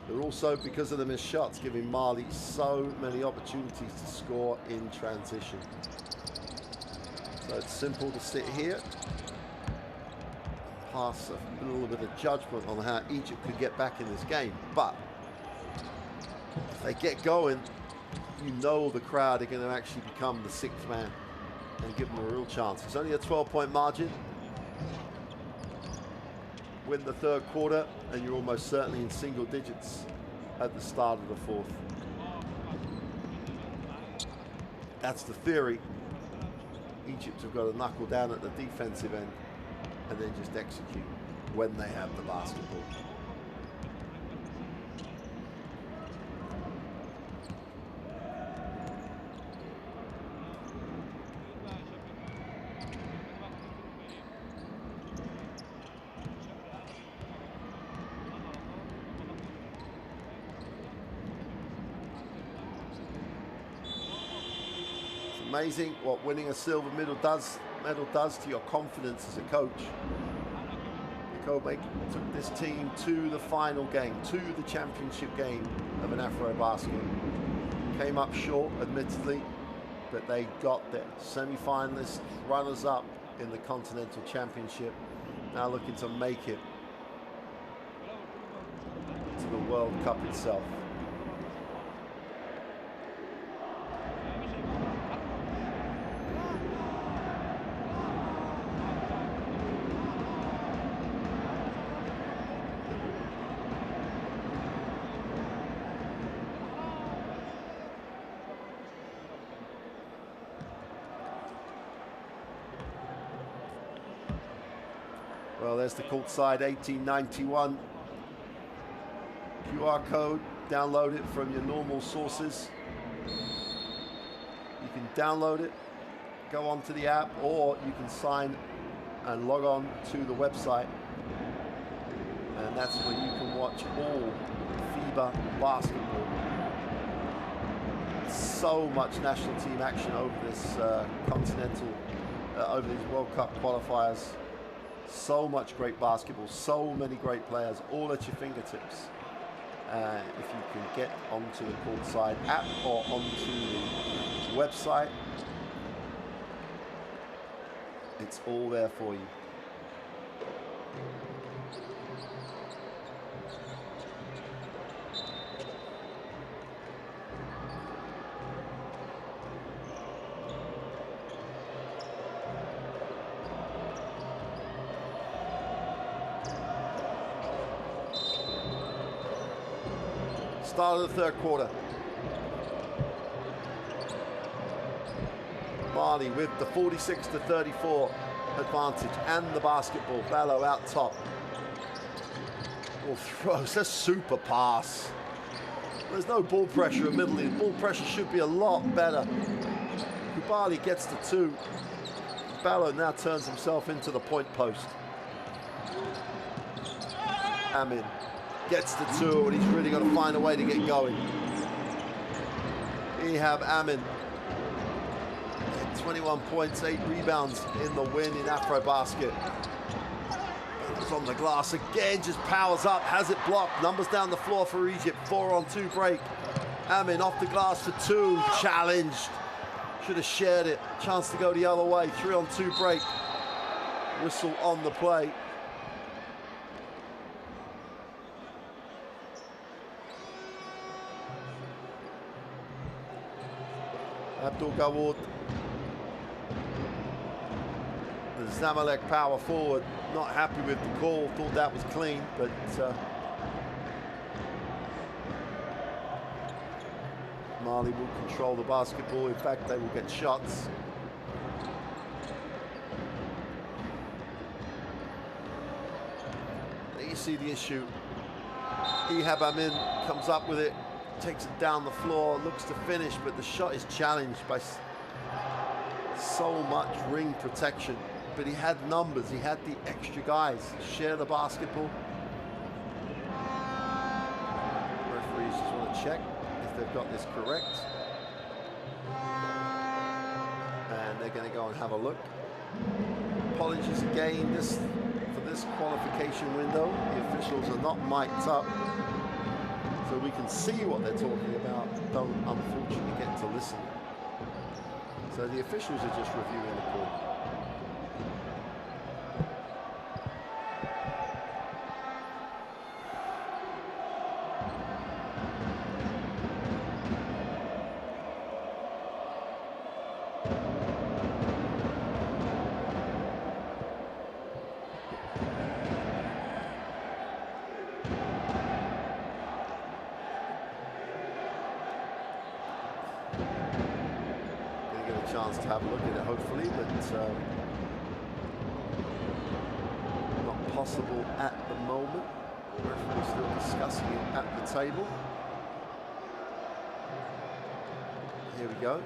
They're also, because of the missed shots, giving Mali so many opportunities to score in transition. So it's simple to sit here, pass a little bit of judgment on how Egypt could get back in this game, but if they get going, you know the crowd are going to actually become the 6th man and give them a real chance. It's only a 12-point margin. Win the third quarter, and you're almost certainly in single digits at the start of the fourth. That's the theory. Egypt have got to knuckle down at the defensive end and then just execute when they have the basketball. Amazing what winning a silver medal does to your confidence as a coach. Kobe took this team to the final game, to the championship game of an Afro-Basket. Came up short, admittedly, but they got there. Semi-finalists, runners-up in the Continental Championship, now looking to make it to the World Cup itself. Well, there's the court side, 1891. QR code, download it from your normal sources. You can download it, go onto the app, or you can sign and log on to the website. And that's where you can watch all FIBA basketball. So much national team action over this over these World Cup qualifiers. So much great basketball, so many great players, all at your fingertips. If you can get onto the courtside app or onto the website, it's all there for you. Start of the third quarter. Mali with the 46-34 advantage and the basketball. Ballo out top. Throws a super pass. There's no ball pressure in middle. Ball pressure should be a lot better. Kubali gets the 2. Ballo now turns himself into the point post. Amin gets the 2, and he's really got to find a way to get going. Ihab Amin, 21 points, 8 rebounds in the win in Afrobasket. It's on the glass again, just powers up, has it blocked. Numbers down the floor for Egypt, 4-on-2 break. Amin off the glass for 2, challenged. Should have shared it, chance to go the other way, 3-on-2 break. Whistle on the play. Abdul Gawood, the Zamalek power forward, not happy with the call, thought that was clean, but Mali will control the basketball. In fact, they will get shots. There you see the issue. Ihab Amin comes up with it, takes it down the floor, looks to finish, but the shot is challenged by so much ring protection. But he had numbers, he had the extra guys. Share the basketball. Referees just want to check if they've got this correct. And they're going to go and have a look. Apologies again, for this qualification window, the officials are not mic'd up, so we can see what they're talking about, don't unfortunately get to listen. So the officials are just reviewing the call. Chance to have a look at it, hopefully, but not possible at the moment. We're still discussing it at the table. Here we go.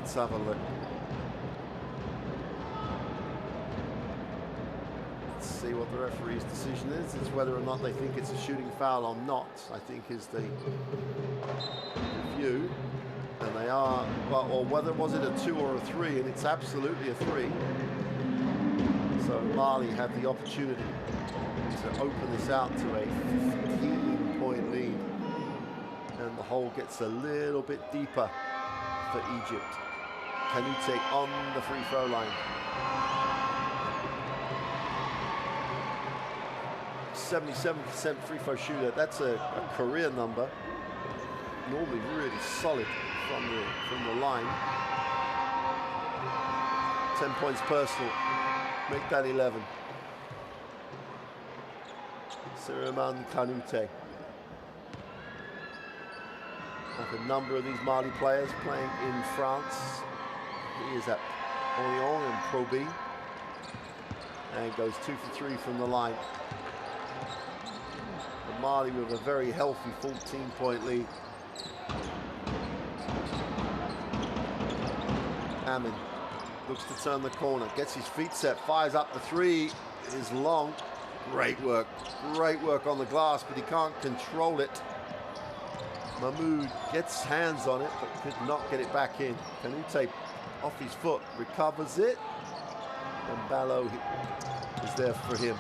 Let's have a look. See what the referee's decision is. It's whether or not they think it's a shooting foul or not, I think, is the review. And they are, well, or whether was it a 2 or a 3, and it's absolutely a 3. So Mali have the opportunity to open this out to a 15-point lead. And the hole gets a little bit deeper for Egypt. Kanute on the free throw line. 77% free throw shooter. That's a career number. Normally really solid from the line. 10 points personal. Make that 11. Siriman Kanute. Like a number of these Mali players playing in France. He is at Orient and Pro B. And goes 2 for 3 from the line. Mali with a very healthy 14-point lead. Amin looks to turn the corner, gets his feet set, fires up the 3. It is long. Great work on the glass, but he can't control it. Mahmoud gets hands on it, but could not get it back in. Kanute off his foot, recovers it, and Ballo is there for him.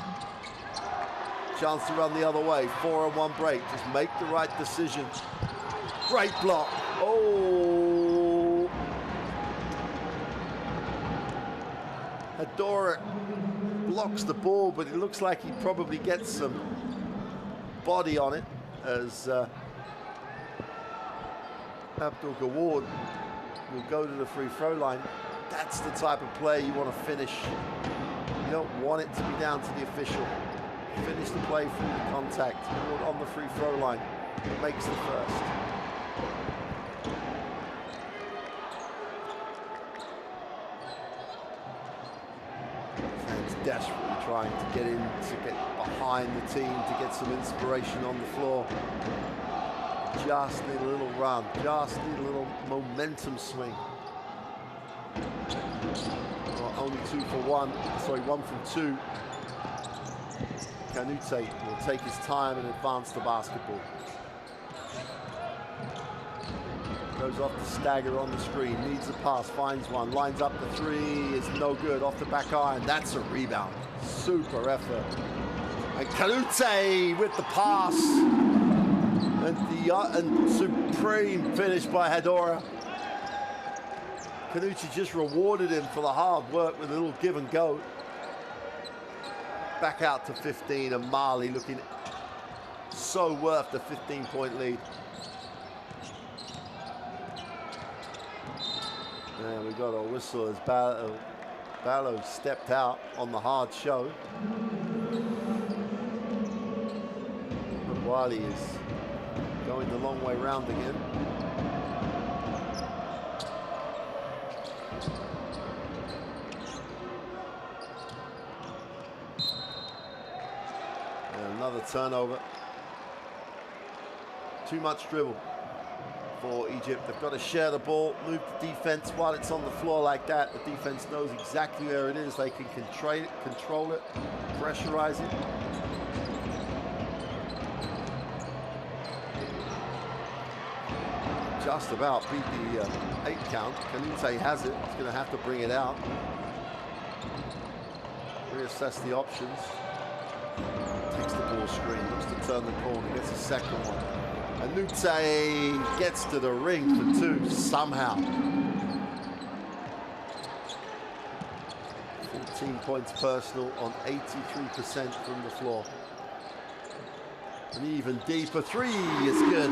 Chance to run the other way, 4-on-1 break. Just make the right decision. Great block. Oh. Adora blocks the ball, but it looks like he probably gets some body on it as Abdul Gawood will go to the free throw line. That's the type of play you want to finish. You don't want it to be down to the official. Finish the play through the contact or on the free throw line. Makes the first. Fans desperately trying to get in, to get behind the team, to get some inspiration on the floor. Just need a little run, just need a little momentum swing. Well, only 2 for 1, sorry, 1 from 2. Canute will take his time and advance the basketball. Goes off the stagger on the screen, needs a pass, finds one, lines up the 3, is no good, off the back iron. That's a rebound. Super effort. And Canute with the pass. And supreme finish by Hedora. Canute just rewarded him for the hard work with a little give and go. Back out to 15, and Mali looking so worth the 15-point lead. And we got a whistle as Ballo stepped out on the hard show. But Wally is going the long way round again. And another turnover. Too much dribble for Egypt. They've got to share the ball, move the defense while it's on the floor like that. The defense knows exactly where it is. They can control it, pressurize it. Just about beat the 8 count. Canute has it. He's going to have to bring it out. Reassess the options. Takes the ball screen, looks to turn the corner, gets a second one. Canute gets to the ring for 2 somehow. 14 points personal on 83% from the floor. An even deeper 3 is good.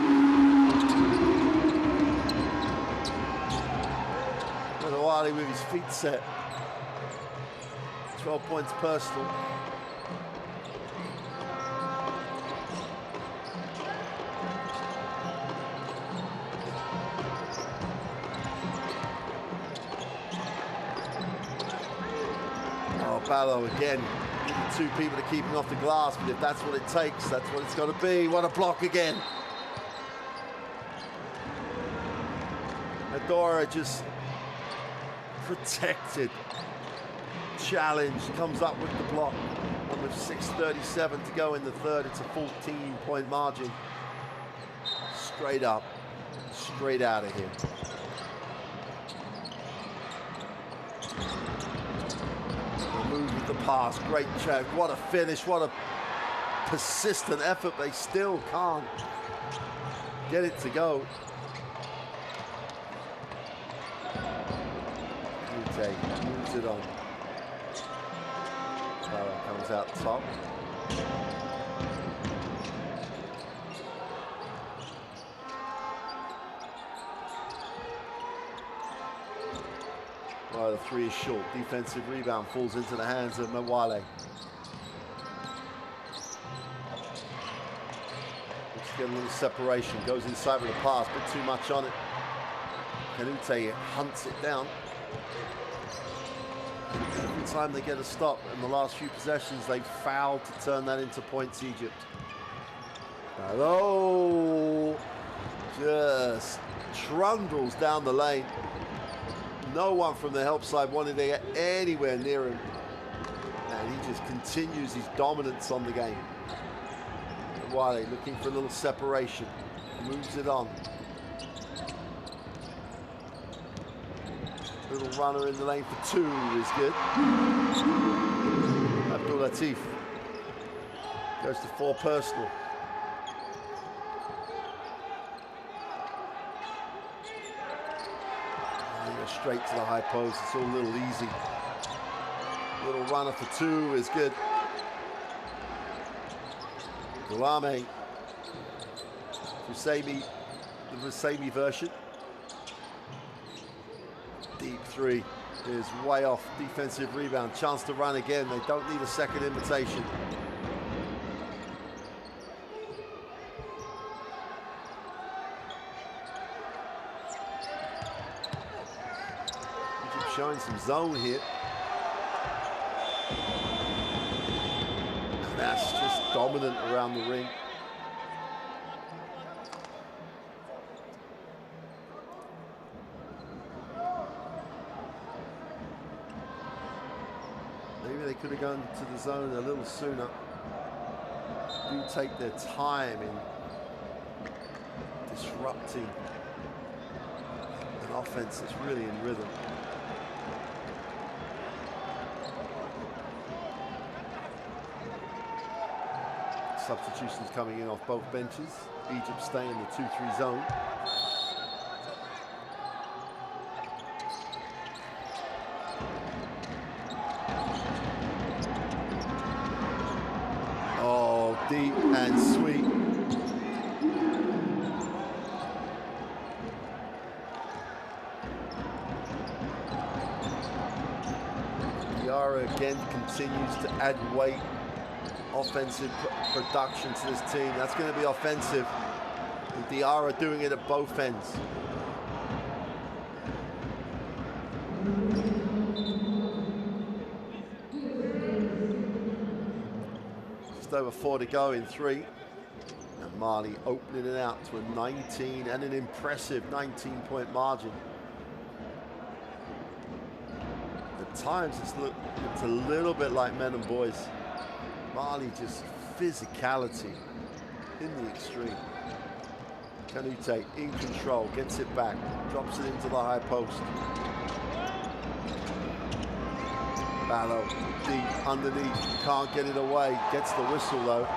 Wally with his feet set. 12 points personal. Oh, Ballo again. 2 people to keep him off the glass, but if that's what it takes, that's what it's got to be. What a block again. Hedora just protected, challenged, comes up with the block. And with 6:37 to go in the third, it's a 14-point margin. Straight up, straight out of here. The move with the pass, great check. What a finish, what a persistent effort. They still can't get it to go. Moves it on. Barrow comes out top. Well, the 3 is short. Defensive rebound falls into the hands of Mawale. Looks to get a little separation. Goes inside with a pass, but too much on it. Canute hunts it down. Every time they get a stop in the last few possessions, they fouled to turn that into points, Egypt. Hello, just trundles down the lane. No one from the help side wanted to get anywhere near him. And he just continues his dominance on the game. Wale looking for a little separation, moves it on. Little runner in the lane for 2 is good. Abdul Latif goes to 4 personal. Straight to the high post. It's all a little easy. Little runner for 2 is good. Guame, the Husseini version. Deep 3 is way off. Defensive rebound, chance to run again. They don't need a second invitation. Egypt showing some zone here. And that's just dominant around the ring. Maybe they could have gone to the zone a little sooner. Do take their time in disrupting an offense that's really in rhythm. Substitutions coming in off both benches. Egypt staying in the 2-3 zone. Deep and sweet. Diarra again continues to add weight, offensive production to this team. That's going to be offensive. And Diarra doing it at both ends. Over 4 to go in 3, and Mali opening it out to a 19 and an impressive 19-point margin. At times it's a little bit like men and boys. Mali just physicality in the extreme. Kanute in control, gets it back, drops it into the high post. Ballo deep underneath, can't get it away, gets the whistle though.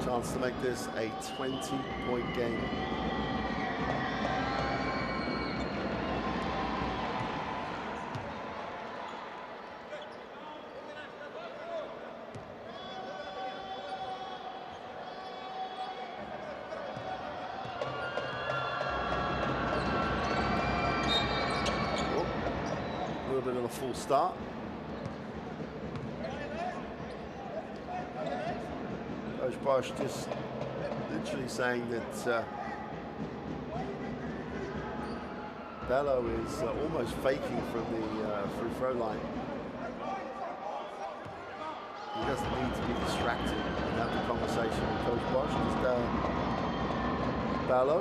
Chance to make this a 20-point game. Oh, a little bit of a full start. Coach Bosch just literally saying that Bello is almost faking from the free throw line. He doesn't need to be distracted and have the conversation with Coach Bosch. Just Bello.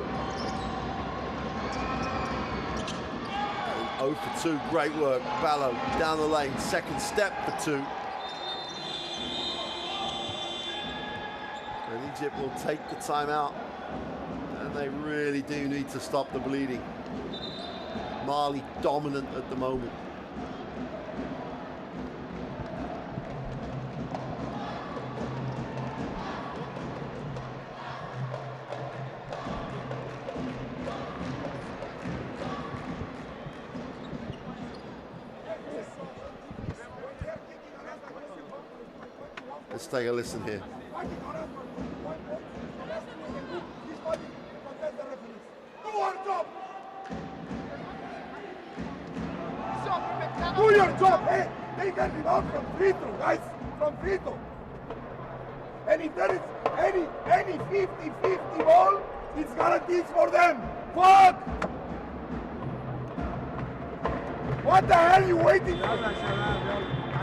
And 0 for 2, great work. Bello down the lane, second step for 2. And Egypt will take the timeout, and they really do need to stop the bleeding. Mali dominant at the moment. Let's take a listen here. Do your job, hey! They can rebound from free throw, guys! From free throw! And if there is any 50-50 ball, it's guaranteed for them! Fuck! What the hell are you waiting for?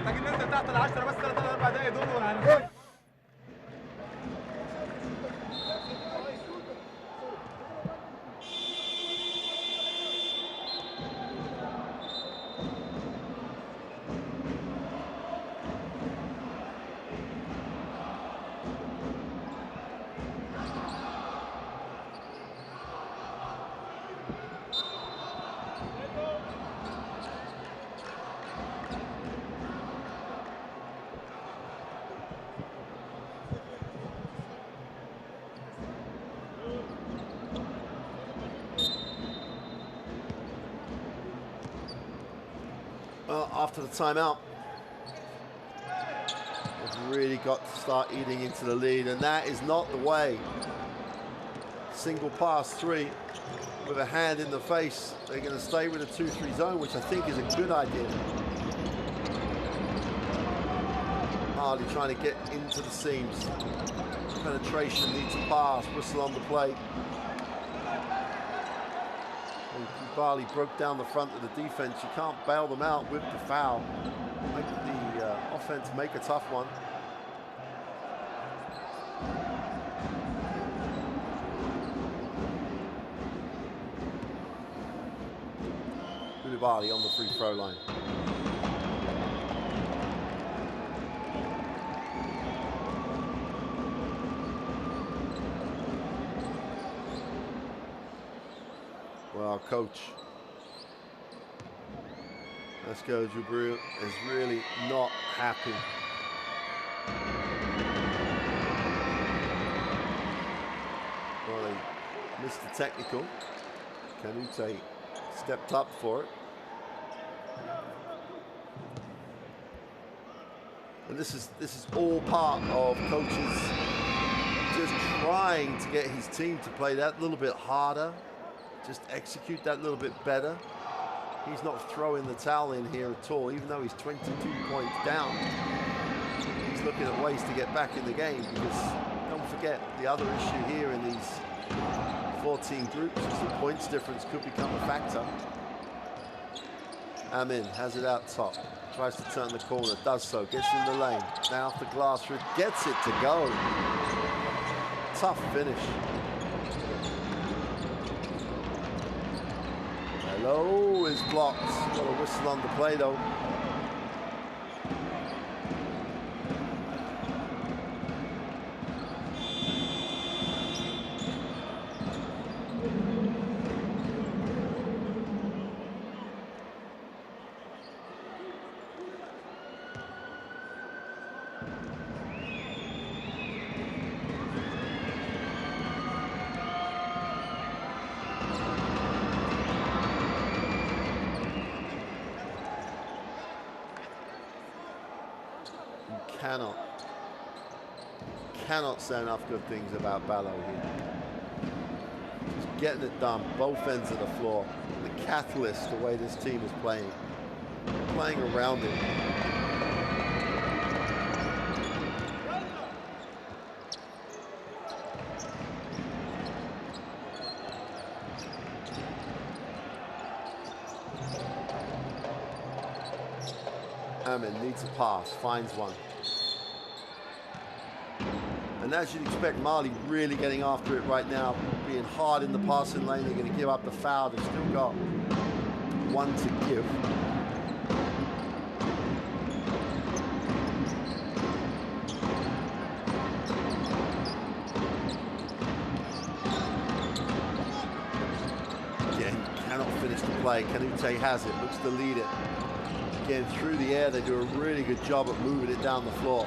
محتاجين ننزل تحت ال10 بس 3-4 دقايق دول وهننزل. after the timeout. They've really got to start eating into the lead, and that is not the way. Single pass three with a hand in the face. They're going to stay with a 2-3 zone, which I think is a good idea. Hardy trying to get into the seams. Penetration, needs a pass, whistle on the plate. And Kubali broke down the front of the defense. You can't bail them out with the foul. Make the offense make a tough one. Kubali on the free throw line. Well, coach, let's go, Jibril is really not happy. Well, they missed the technical. Canute stepped up for it. And this is all part of coaches just trying to get his team to play that little bit harder. Just execute that a little bit better. He's not throwing the towel in here at all, even though he's 22 points down. He's looking at ways to get back in the game, because don't forget, the other issue here in these 14 groups is the points difference could become a factor. Amin has it out top, tries to turn the corner, does so, gets in the lane. Now off the glass, gets it to go. Tough finish. Hello is blocked. Got a whistle on the play though. Cannot say enough good things about Ballo here. Just getting it done, both ends of the floor. The catalyst, the way this team is playing. Playing around it. Amin needs a pass, finds one. And as you'd expect, Mali really getting after it right now, being hard in the passing lane. They're going to give up the foul. They've still got one to give. Again, cannot finish the play. Canute has it, looks to lead it. Again, through the air, they do a really good job at moving it down the floor.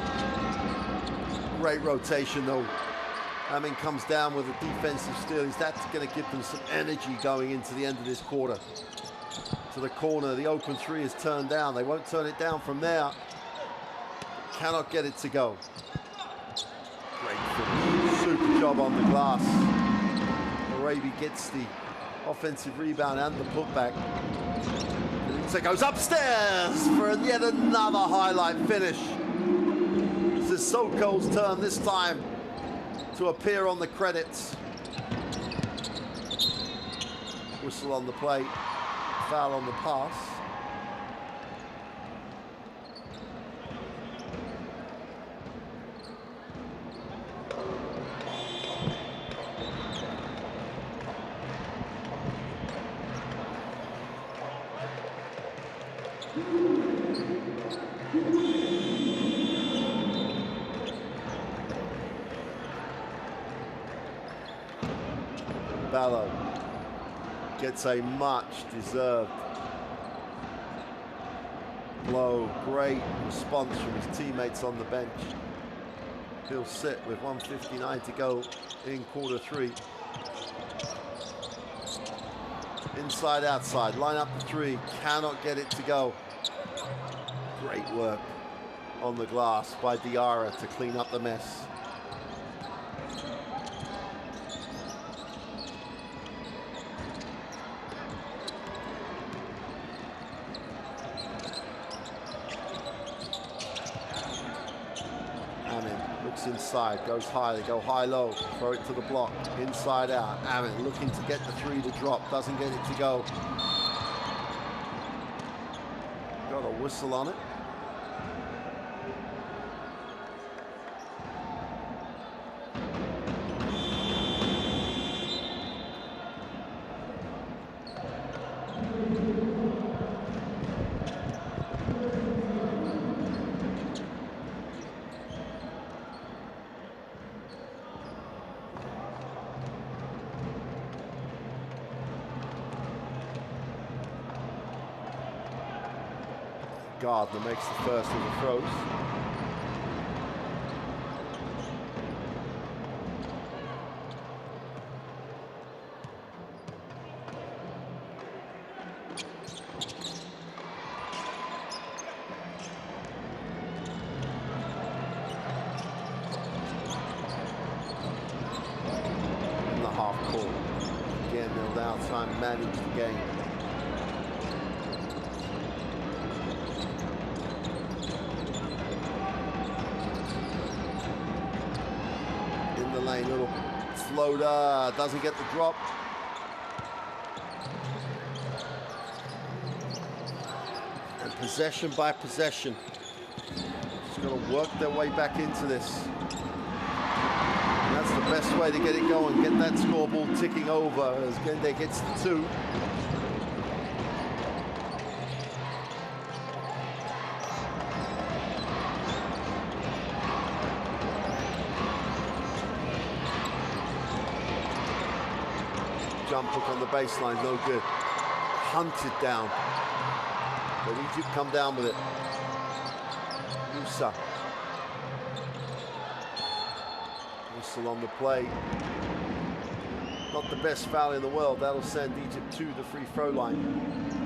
Great rotation though. Amin comes down with a defensive steal. That's going to give them some energy going into the end of this quarter. To the corner, the open three is turned down. They won't turn it down from there. Cannot get it to go. Great finish. Super job on the glass. Arabi gets the offensive rebound and the putback. It goes upstairs for yet another highlight finish. This is Sokol's turn this time to appear on the credits. Whistle on the plate, foul on the pass. Ballo gets a much deserved blow. Great response from his teammates on the bench. He'll sit with 1:59 to go in quarter three. Inside, outside, line up the three, cannot get it to go. Great work on the glass by Diarra to clean up the mess. Inside, goes high, they go high-low, throw it to the block, inside out. Amin looking to get the three to drop, doesn't get it to go. Got a whistle on it. Gardner makes the first of the throws. In the half court. Again, they'll now try and manage the game. Lane, little floater, doesn't get the drop. And possession by possession. Just got to work their way back into this. And that's the best way to get it going. Get that scoreboard ticking over as Gende gets the two. Jump hook on the baseline, no good. Hunted down. But Egypt come down with it. Musa. Whistle on the play. Not the best foul in the world. That'll send Egypt to the free throw line.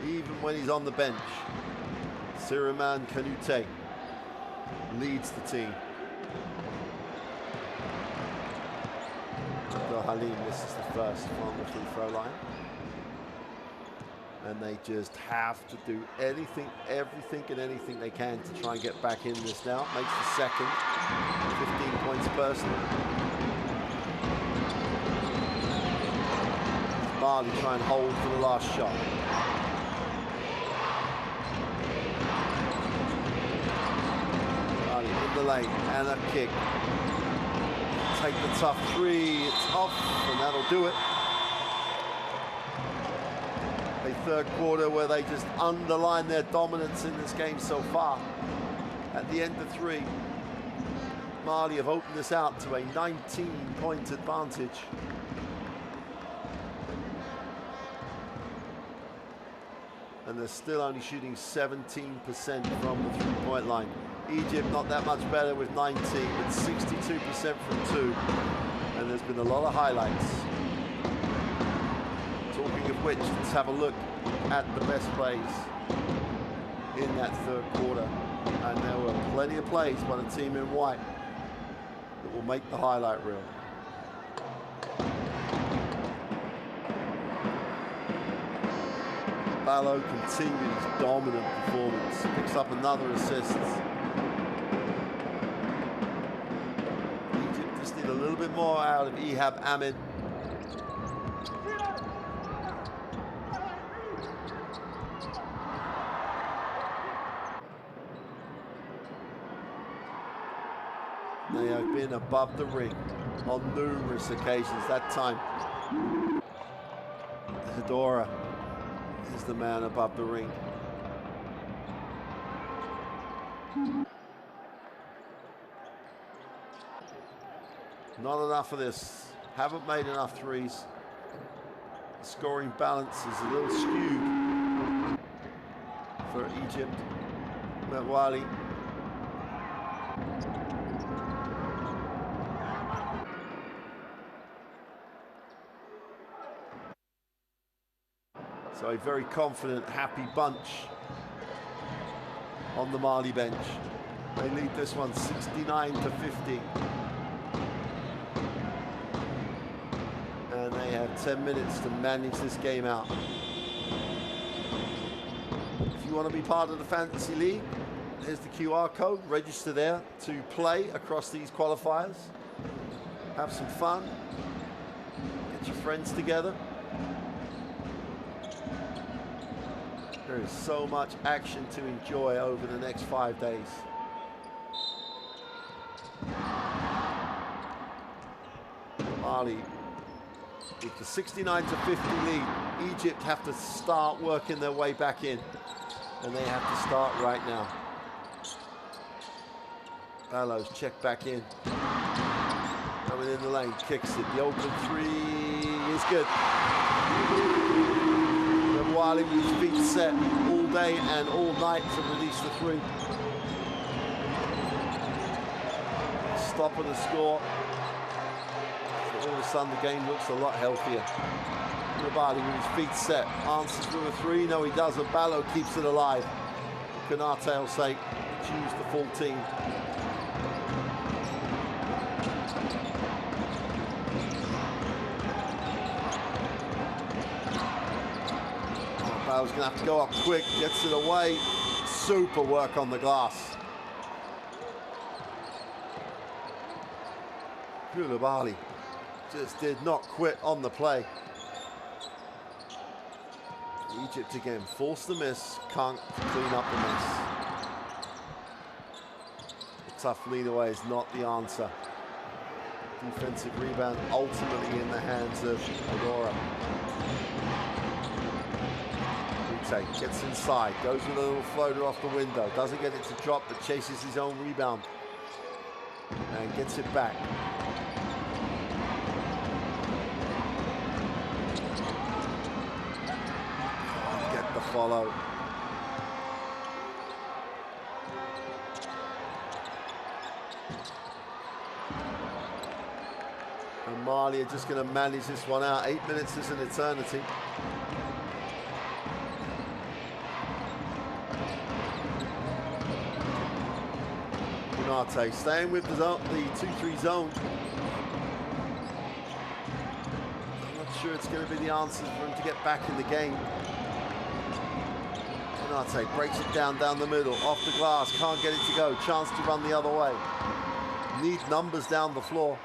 Even when he's on the bench, Siriman Kanute leads the team. Abdul Halim misses the first on the free throw line. And they just have to do anything, everything and anything they can to try and get back in this now. Makes the second, 15 points personal. Mali try and hold for the last shot. The lane and a kick. Take the tough three, it's off, and that'll do it. A third quarter where they just underline their dominance in this game so far. At the end of three, Mali have opened this out to a 19-point advantage. And they're still only shooting 17% from the three-point line. Egypt not that much better with 19, but 62% from two. And there's been a lot of highlights. Talking of which, let's have a look at the best plays in that third quarter. And there were plenty of plays by the team in white that will make the highlight reel. Ballo continues his dominant performance, picks up another assist. Egypt just need a little bit more out of Ehab Amin. They have been above the ring on numerous occasions. That time, Hedora is the man above the ring. Not enough of this. Haven't made enough threes. The scoring balance is a little skewed for Egypt. Wali. So a very confident, happy bunch on the Mali bench. They lead this one 69-50. And they have 10 minutes to manage this game out. If you want to be part of the Fantasy League, here's the QR code. Register there to play across these qualifiers. Have some fun. Get your friends together. There is so much action to enjoy over the next 5 days. Mali with the 69-50 lead. Egypt have to start working their way back in, and they have to start right now. Ballows check back in. Coming in the lane, kicks it. The open three is good. And Wiley with his feet set all day and all night to release the three. Stop of the score. All of a sudden the game looks a lot healthier. Nabali with his feet set, answers for a three. No, he doesn't. Ballo keeps it alive. Canate will say, choose the full team. Ballo's going to have to go up quick, gets it away. Super work on the glass. Koulibaly just did not quit on the play. Egypt again, forced the miss, can't clean up the mess. A tough lead away is not the answer. Defensive rebound ultimately in the hands of Agora. Ute gets inside, goes with a little floater off the window, doesn't get it to drop but chases his own rebound and gets it back. Follow. And Mali are just going to manage this one out. 8 minutes is an eternity. Canate staying with the 2-3 zone. I'm not sure it's going to be the answer for him to get back in the game. Canate breaks it down the middle, off the glass, can't get it to go, chance to run the other way. Need numbers down the floor.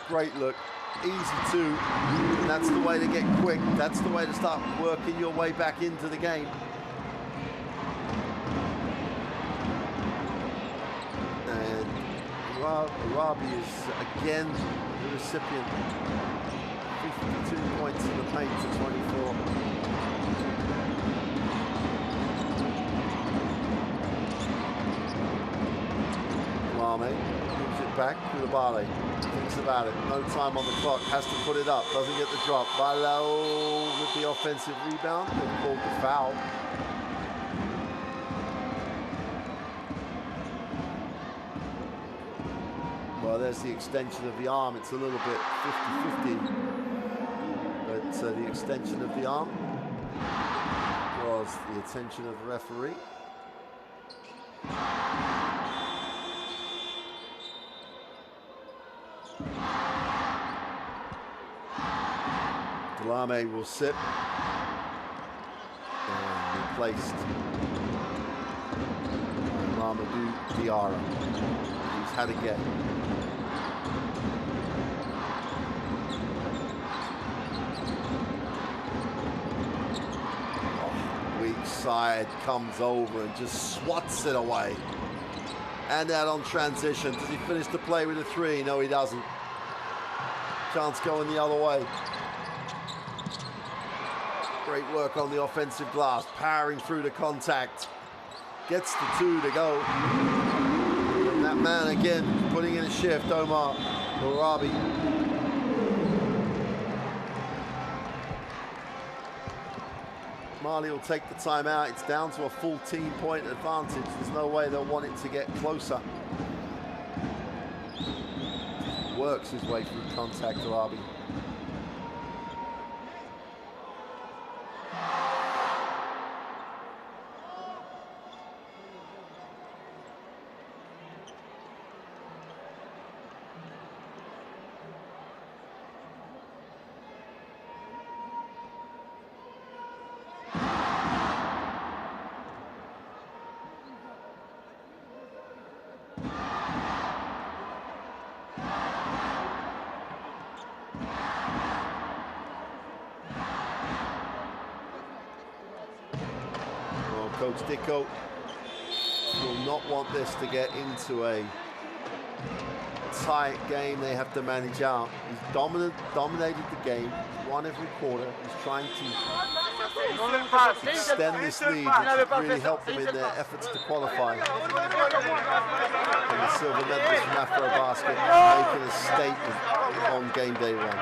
Great look, easy two, and that's the way to get quick, that's the way to start working your way back into the game. And Arabi is again the recipient. 52 points in the paint to 24. Lame gives it back to the Bale. Thinks about it. No time on the clock. Has to put it up. Doesn't get the drop. Balo with the offensive rebound. They've called the foul. Well, there's the extension of the arm. It's a little bit 50-50. But the extension of the arm was the attention of the referee. Delame will sit and replaced Mamadou Diarra. He's had a get. Weak side comes over and just swats it away. And out on transition. Does he finish the play with a three? No, he doesn't. Chance going the other way. Great work on the offensive glass, powering through the contact. Gets the two to go. And that man again, putting in a shift, Omar Arabi. Mali will take the timeout. It's down to a 14-point advantage. There's no way they'll want it to get closer. Works his way through contact, Arabi. Coach Dicko will not want this to get into a tight game they have to manage out. He's dominated the game, won every quarter. He's trying to extend this lead, which has really helped them in their efforts to qualify. And the silver medalists from FIBA Basketball making a statement on game day 1.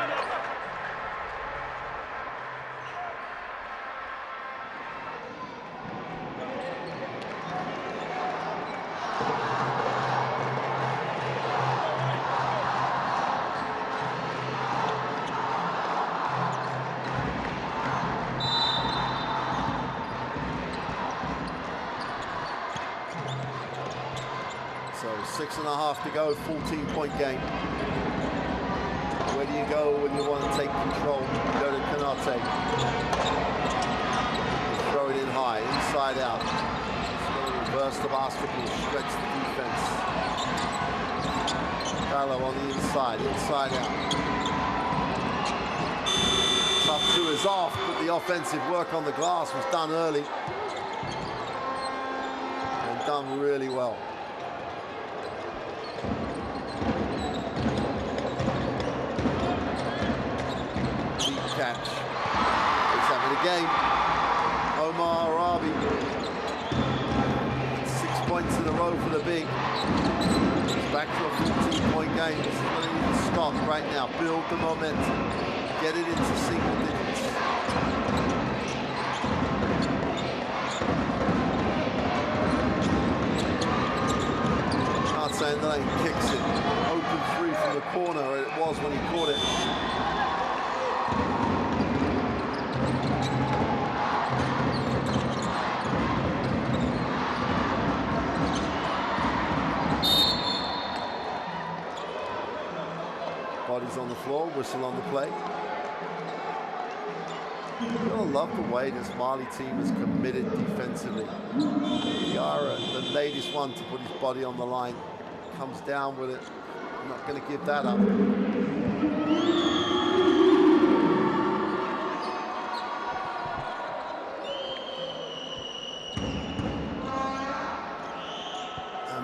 So 6.5 to go, 14-point game. Where do you go when you want to take control? You go to Kanate. You throw it in high, inside out. Reverse the basketball, stretch the defense. Gallo on the inside out. Tough two is off, but the offensive work on the glass was done early. And done really well. Catch. He's having a game. Omar Arabi. 6 points in a row for the big. He's back to a 14-point game. This is going to need to stop right now. Build the momentum. Get it into single digits. Outside lane kicks it. Open three from the corner. It was when he caught it. Bodies on the floor, whistle on the play. I love the way this Mali team is committed defensively. Yara, the latest one to put his body on the line, comes down with it. I'm not going to give that up.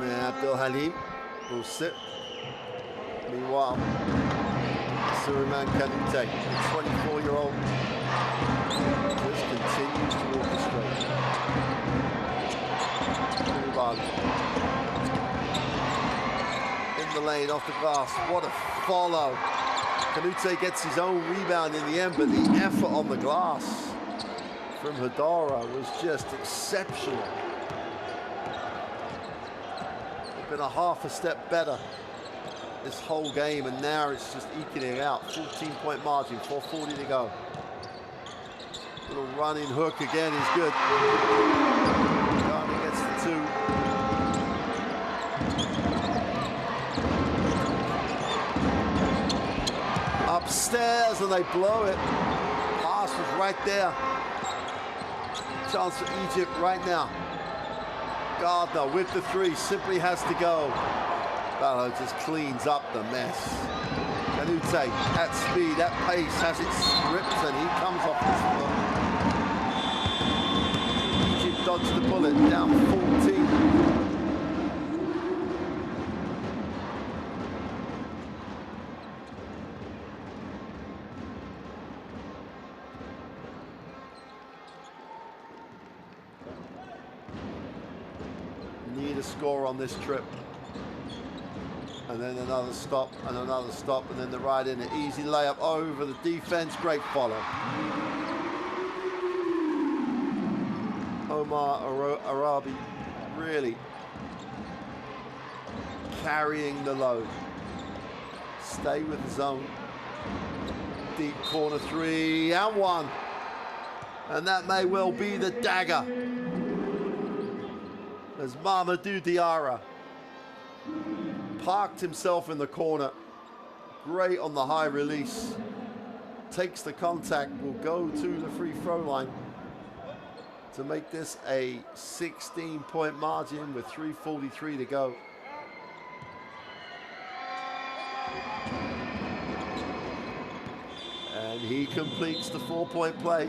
Abdul Halim will sit. Meanwhile, Suleiman Kanute, the 24-year-old, just continues to orchestrate. In the lane, off the glass, what a follow. Kanute gets his own rebound in the end, but the effort on the glass from Hedara was just exceptional. They've been a half a step better this whole game, and now it's just eking it out. 14-point margin, 4:40 to go. Little running hook again is good. Garner gets the two. Upstairs, and they blow it. Pass was right there. Chance for Egypt right now. Gardner with the three, simply has to go. Ballo just cleans up the mess. Kanute at speed, at pace, has it stripped, and he comes off his foot. Egypt dodged the bullet, down 14. Need a score on this trip. And then another stop, and another stop, and then the ride in, an easy layup over the defense, great follow. Omar Arabi really carrying the load. Stay with the zone. Deep corner three and one. And that may well be the dagger. As Mamadou Diarra parked himself in the corner. Great on the high release. Takes the contact, will go to the free throw line to make this a 16-point margin with 3:43 to go. And he completes the 4-point play.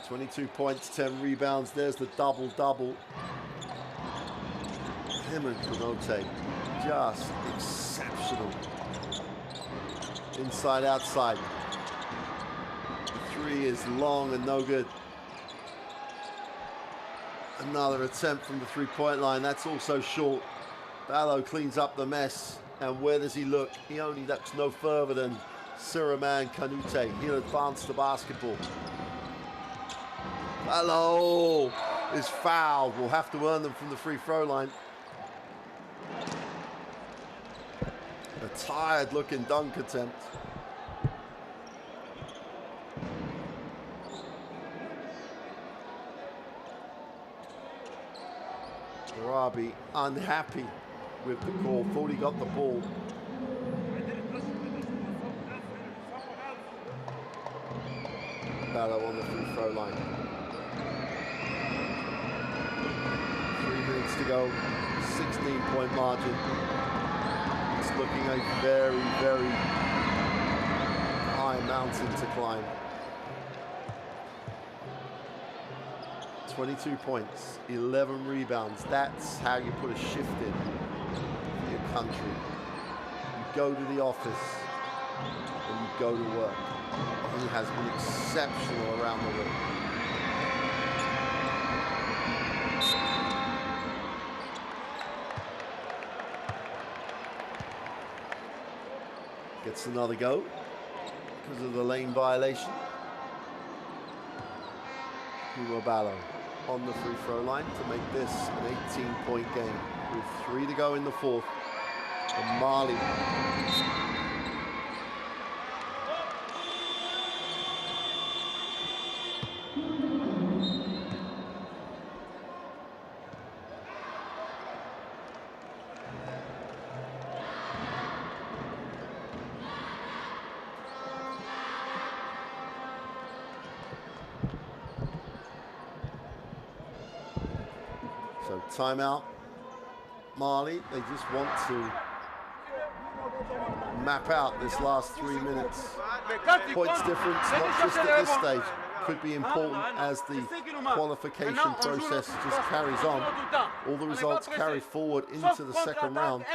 .22 points, 10 rebounds. There's the double-double. Him and Konote, just exceptional. Inside, outside. The three is long and no good. Another attempt from the three-point line. That's also short. Ballo cleans up the mess. And where does he look? He only looks no further than Siraman Kanute. He'll advance the basketball. Ballo is fouled. We'll have to earn them from the free throw line. A tired-looking dunk attempt. Arabi unhappy with the call. Thought he got the ball. Ballo on the free throw line. 3 minutes to go. 16-point margin. It's looking a very, very high mountain to climb. 22 points, 11 rebounds. That's how you put a shift in for your country. You go to the office and you go to work. He has been exceptional around the league. Gets another go because of the lane violation. Ballo on the free throw line to make this an 18-point game with 3 to go in the fourth. And Mali timeout. Mali, they just want to map out this last 3 minutes. Points difference, not just at this stage, could be important as the qualification process just carries on. All the results carry forward into the second round.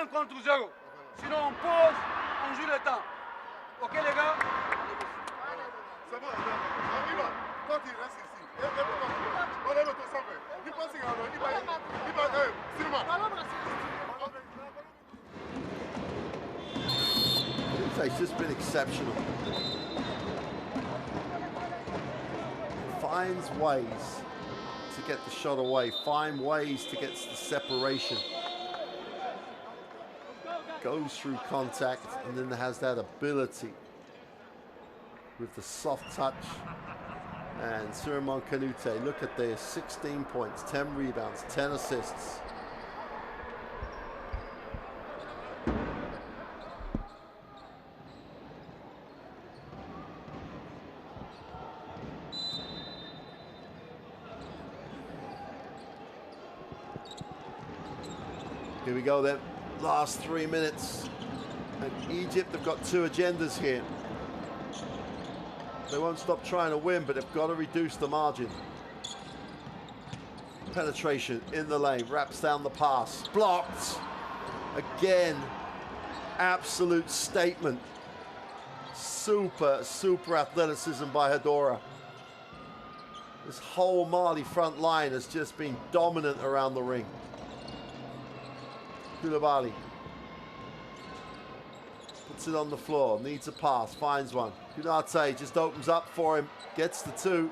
It's just been exceptional. Finds ways to get the shot away, find ways to get the separation. Goes through contact and then has that ability with the soft touch. And Siraman Kanute, look at this, 16 points, 10 rebounds, 10 assists. Here we go then, last 3 minutes. And Egypt have got 2 agendas here. They won't stop trying to win, but they've got to reduce the margin. Penetration in the lane, wraps down the pass, blocked. Again, absolute statement. Super athleticism by Hedora. This whole Mali front line has just been dominant around the ring. Koulibaly puts it on the floor, needs a pass, finds one. Kounate just opens up for him, gets the two.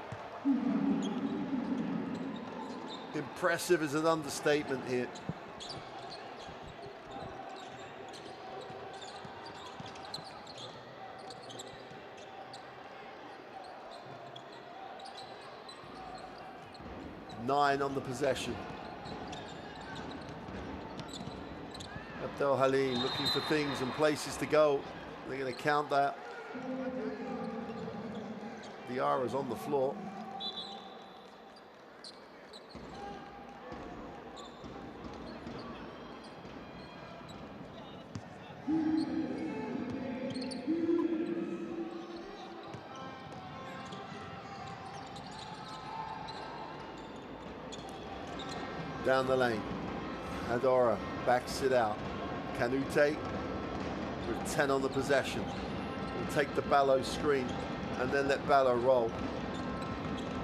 Impressive is an understatement here. Nine on the possession. Abdel Halim looking for things and places to go. They're going to count that. Diarra's on the floor. Down the lane. Adora backs it out. Kounate with 10 on the possession. Will take the Ballo screen and then let Ballo roll.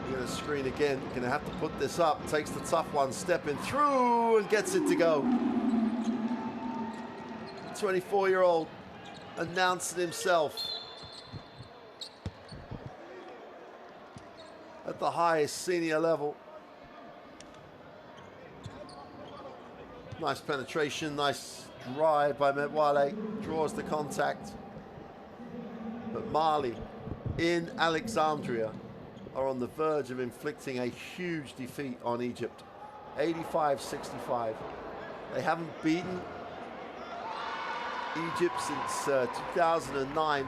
We're going to screen again. Going to have to put this up. Takes the tough one, stepping through and gets it to go. The 24-year-old announcing himself at the highest senior level. Nice penetration, nice drive by Medwale, draws the contact. But Mali in Alexandria are on the verge of inflicting a huge defeat on Egypt. 85-65. They haven't beaten Egypt since 2009.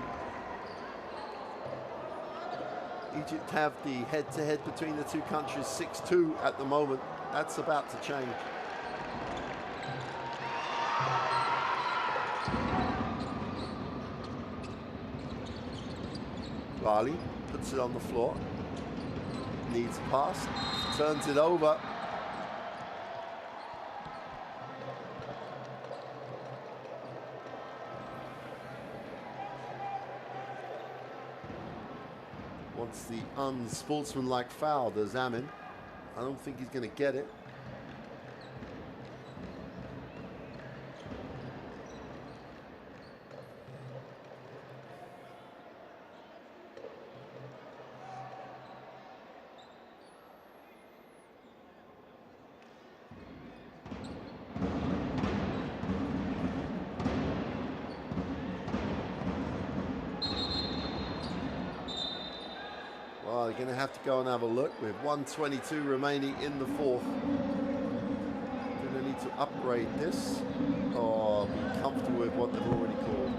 Egypt have the head-to-head between the two countries 6-2 at the moment. That's about to change. Bali puts it on the floor, needs a pass, turns it over. Wants the unsportsmanlike foul, does Amin. I don't think he's going to get it. Well, you're going to have to go and have a look with 1:22 remaining in the fourth. Going to need to upgrade this or be comfortable with what they've already called.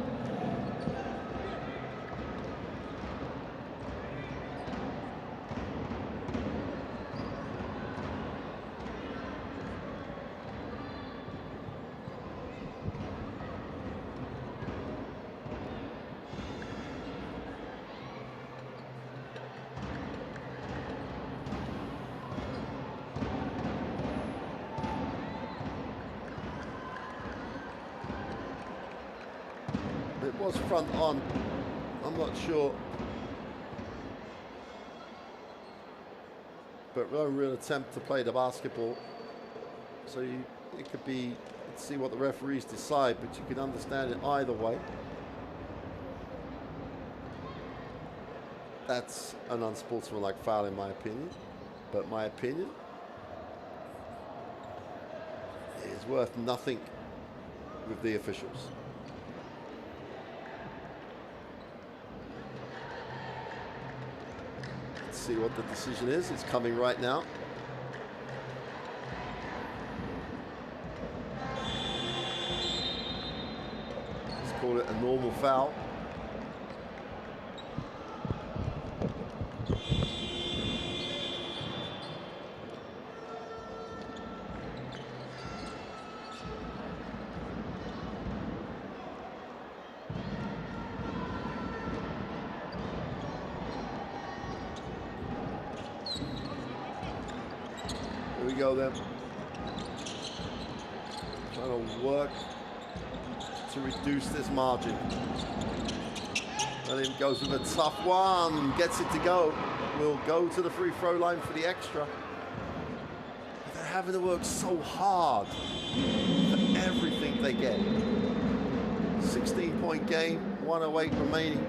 It was front on, I'm not sure. But no real attempt to play the basketball. So it could be, let's see what the referees decide, but you can understand it either way. That's an unsportsmanlike foul in my opinion. But my opinion is worth nothing with the officials. See what the decision is. It's coming right now. Let's call it a normal foul. Here we go then. Trying to work to reduce this margin. And then goes with a tough one, gets it to go. will go to the free throw line for the extra. But they're having to work so hard for everything they get. 16-point game, 108 remaining.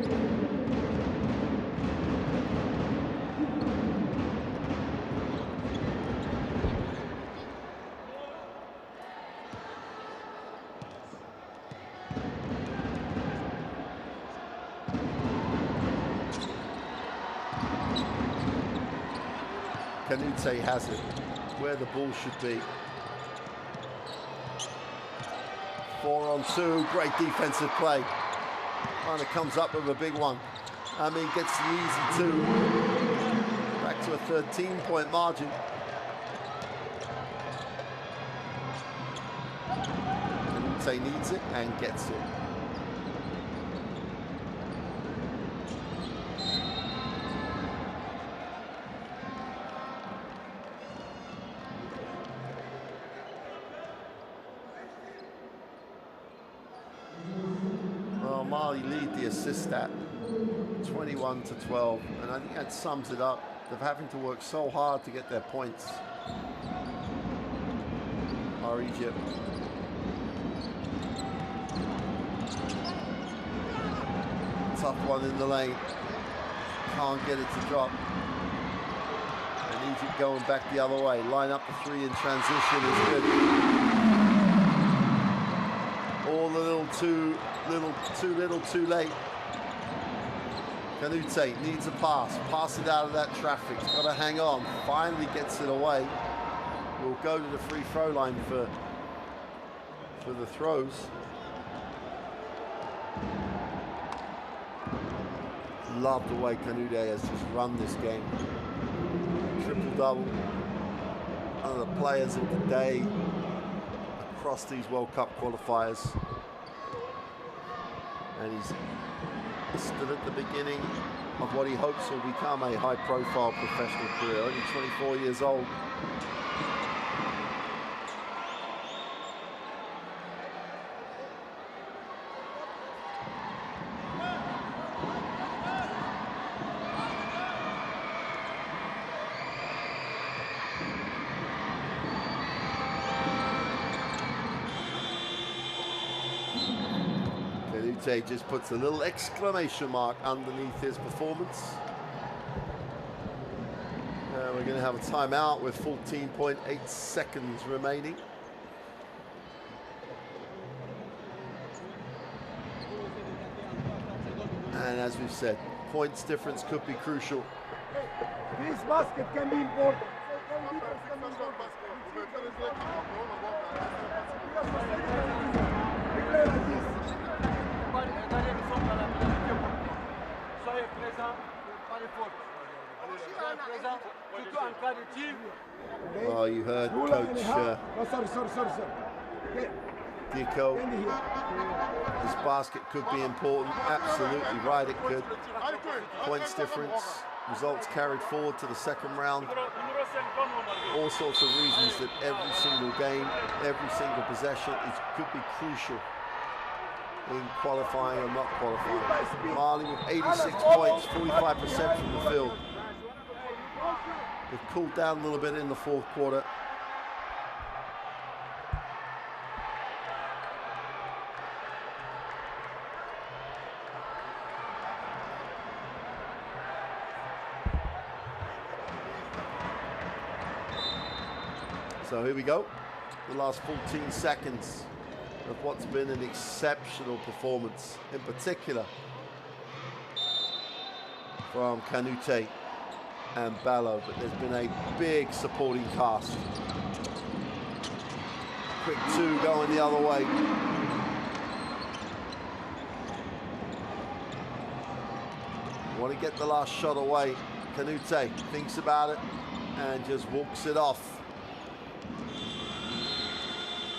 Canute has it where the ball should be. 4-on-2, great defensive play. And it comes up with a big one. I mean, gets the easy two. Back to a 13-point margin. Canute needs it and gets it. Mali lead the assist stat 21-12, and I think that sums it up. They're having to work so hard to get their points. Our Egypt. Tough one in the lane. Can't get it to drop. And Egypt going back the other way. Line up the three in transition is good. All a little too little too late. Canute needs a pass it out of that traffic. He's got to hang on. Finally gets it away. We'll go to the free throw line for the throws. Love the way Canute has just run this game. Triple-double. One of the players of the day across these World Cup qualifiers. And he's stood at the beginning of what he hopes will become a high-profile professional career. Only 24 years old. Canute just puts a little exclamation mark underneath his performance. We're going to have a timeout with 14.8 seconds remaining. And as we've said, points difference could be crucial. This basket can be important. Well, you heard Coach Dico. This basket could be important. Absolutely right, it could. Points difference, results carried forward to the second round. All sorts of reasons that every single game, every single possession could be crucial in qualifying or not qualifying. Mali with 86 points, 45% from the field. They've cooled down a little bit in the fourth quarter. So here we go, the last 14 seconds of what's been an exceptional performance, in particular from Canute and Ballo, but there's been a big supporting cast. Quick two going the other way. Want to get the last shot away. Canute thinks about it and just walks it off.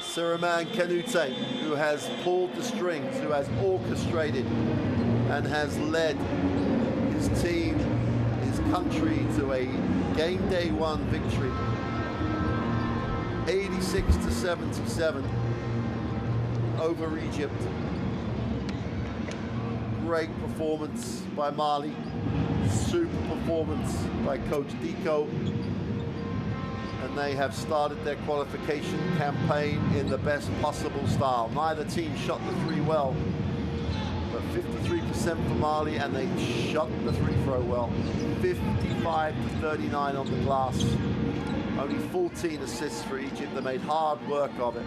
Siriman Canute, who has pulled the strings, who has orchestrated and has led his team, his country to a game day one victory. 86-77 over Egypt. Great performance by Mali. Super performance by Coach Dico. And they have started their qualification campaign in the best possible style. Neither team shot the three well, but 53% for Mali, and they shot the free throw well. 55-39 on the glass. Only 14 assists for Egypt. They made hard work of it.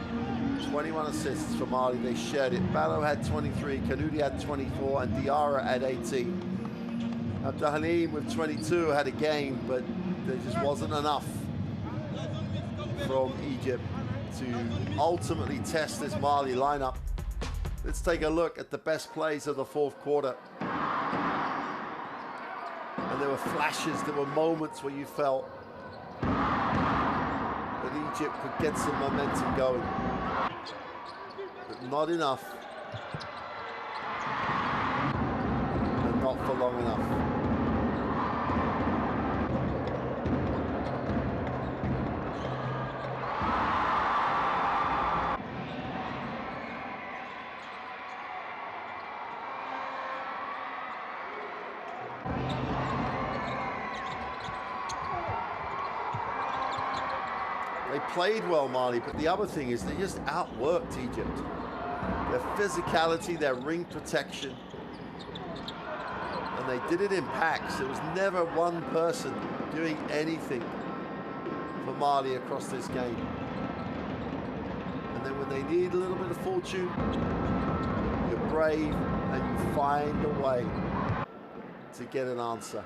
21 assists for Mali. They shared it. Ballo had 23, Kanudi had 24, and Diarra had 18. Abdelhalim with 22 had a game, but there just wasn't enough from Egypt to ultimately test this Mali lineup. Let's take a look at the best plays of the fourth quarter. And there were flashes, there were moments where you felt that Egypt could get some momentum going. But not enough. And not for long enough. They played well, Mali, but the other thing is they just outworked Egypt. Their physicality, their ring protection, and they did it in packs. There was never one person doing anything for Mali across this game. And then when they need a little bit of fortune, you're brave and you find a way to get an answer.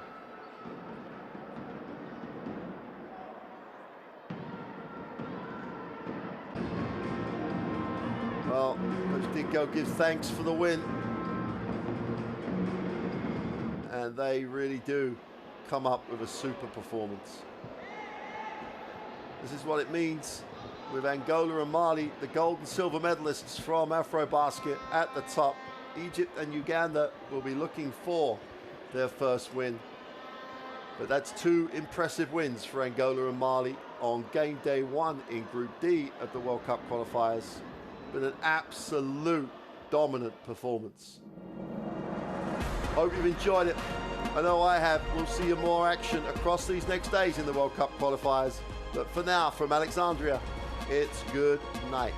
Well, Coach Dinko gives thanks for the win. And they really do come up with a super performance. This is what it means with Angola and Mali, the gold and silver medalists from AfroBasket at the top. Egypt and Uganda will be looking for their first win. But that's two impressive wins for Angola and Mali on game day 1 in Group D of the World Cup qualifiers. Been an absolute dominant performance. Hope you've enjoyed it. I know I have. We'll see you more action across these next days in the World Cup qualifiers. But for now, from Alexandria, it's good night.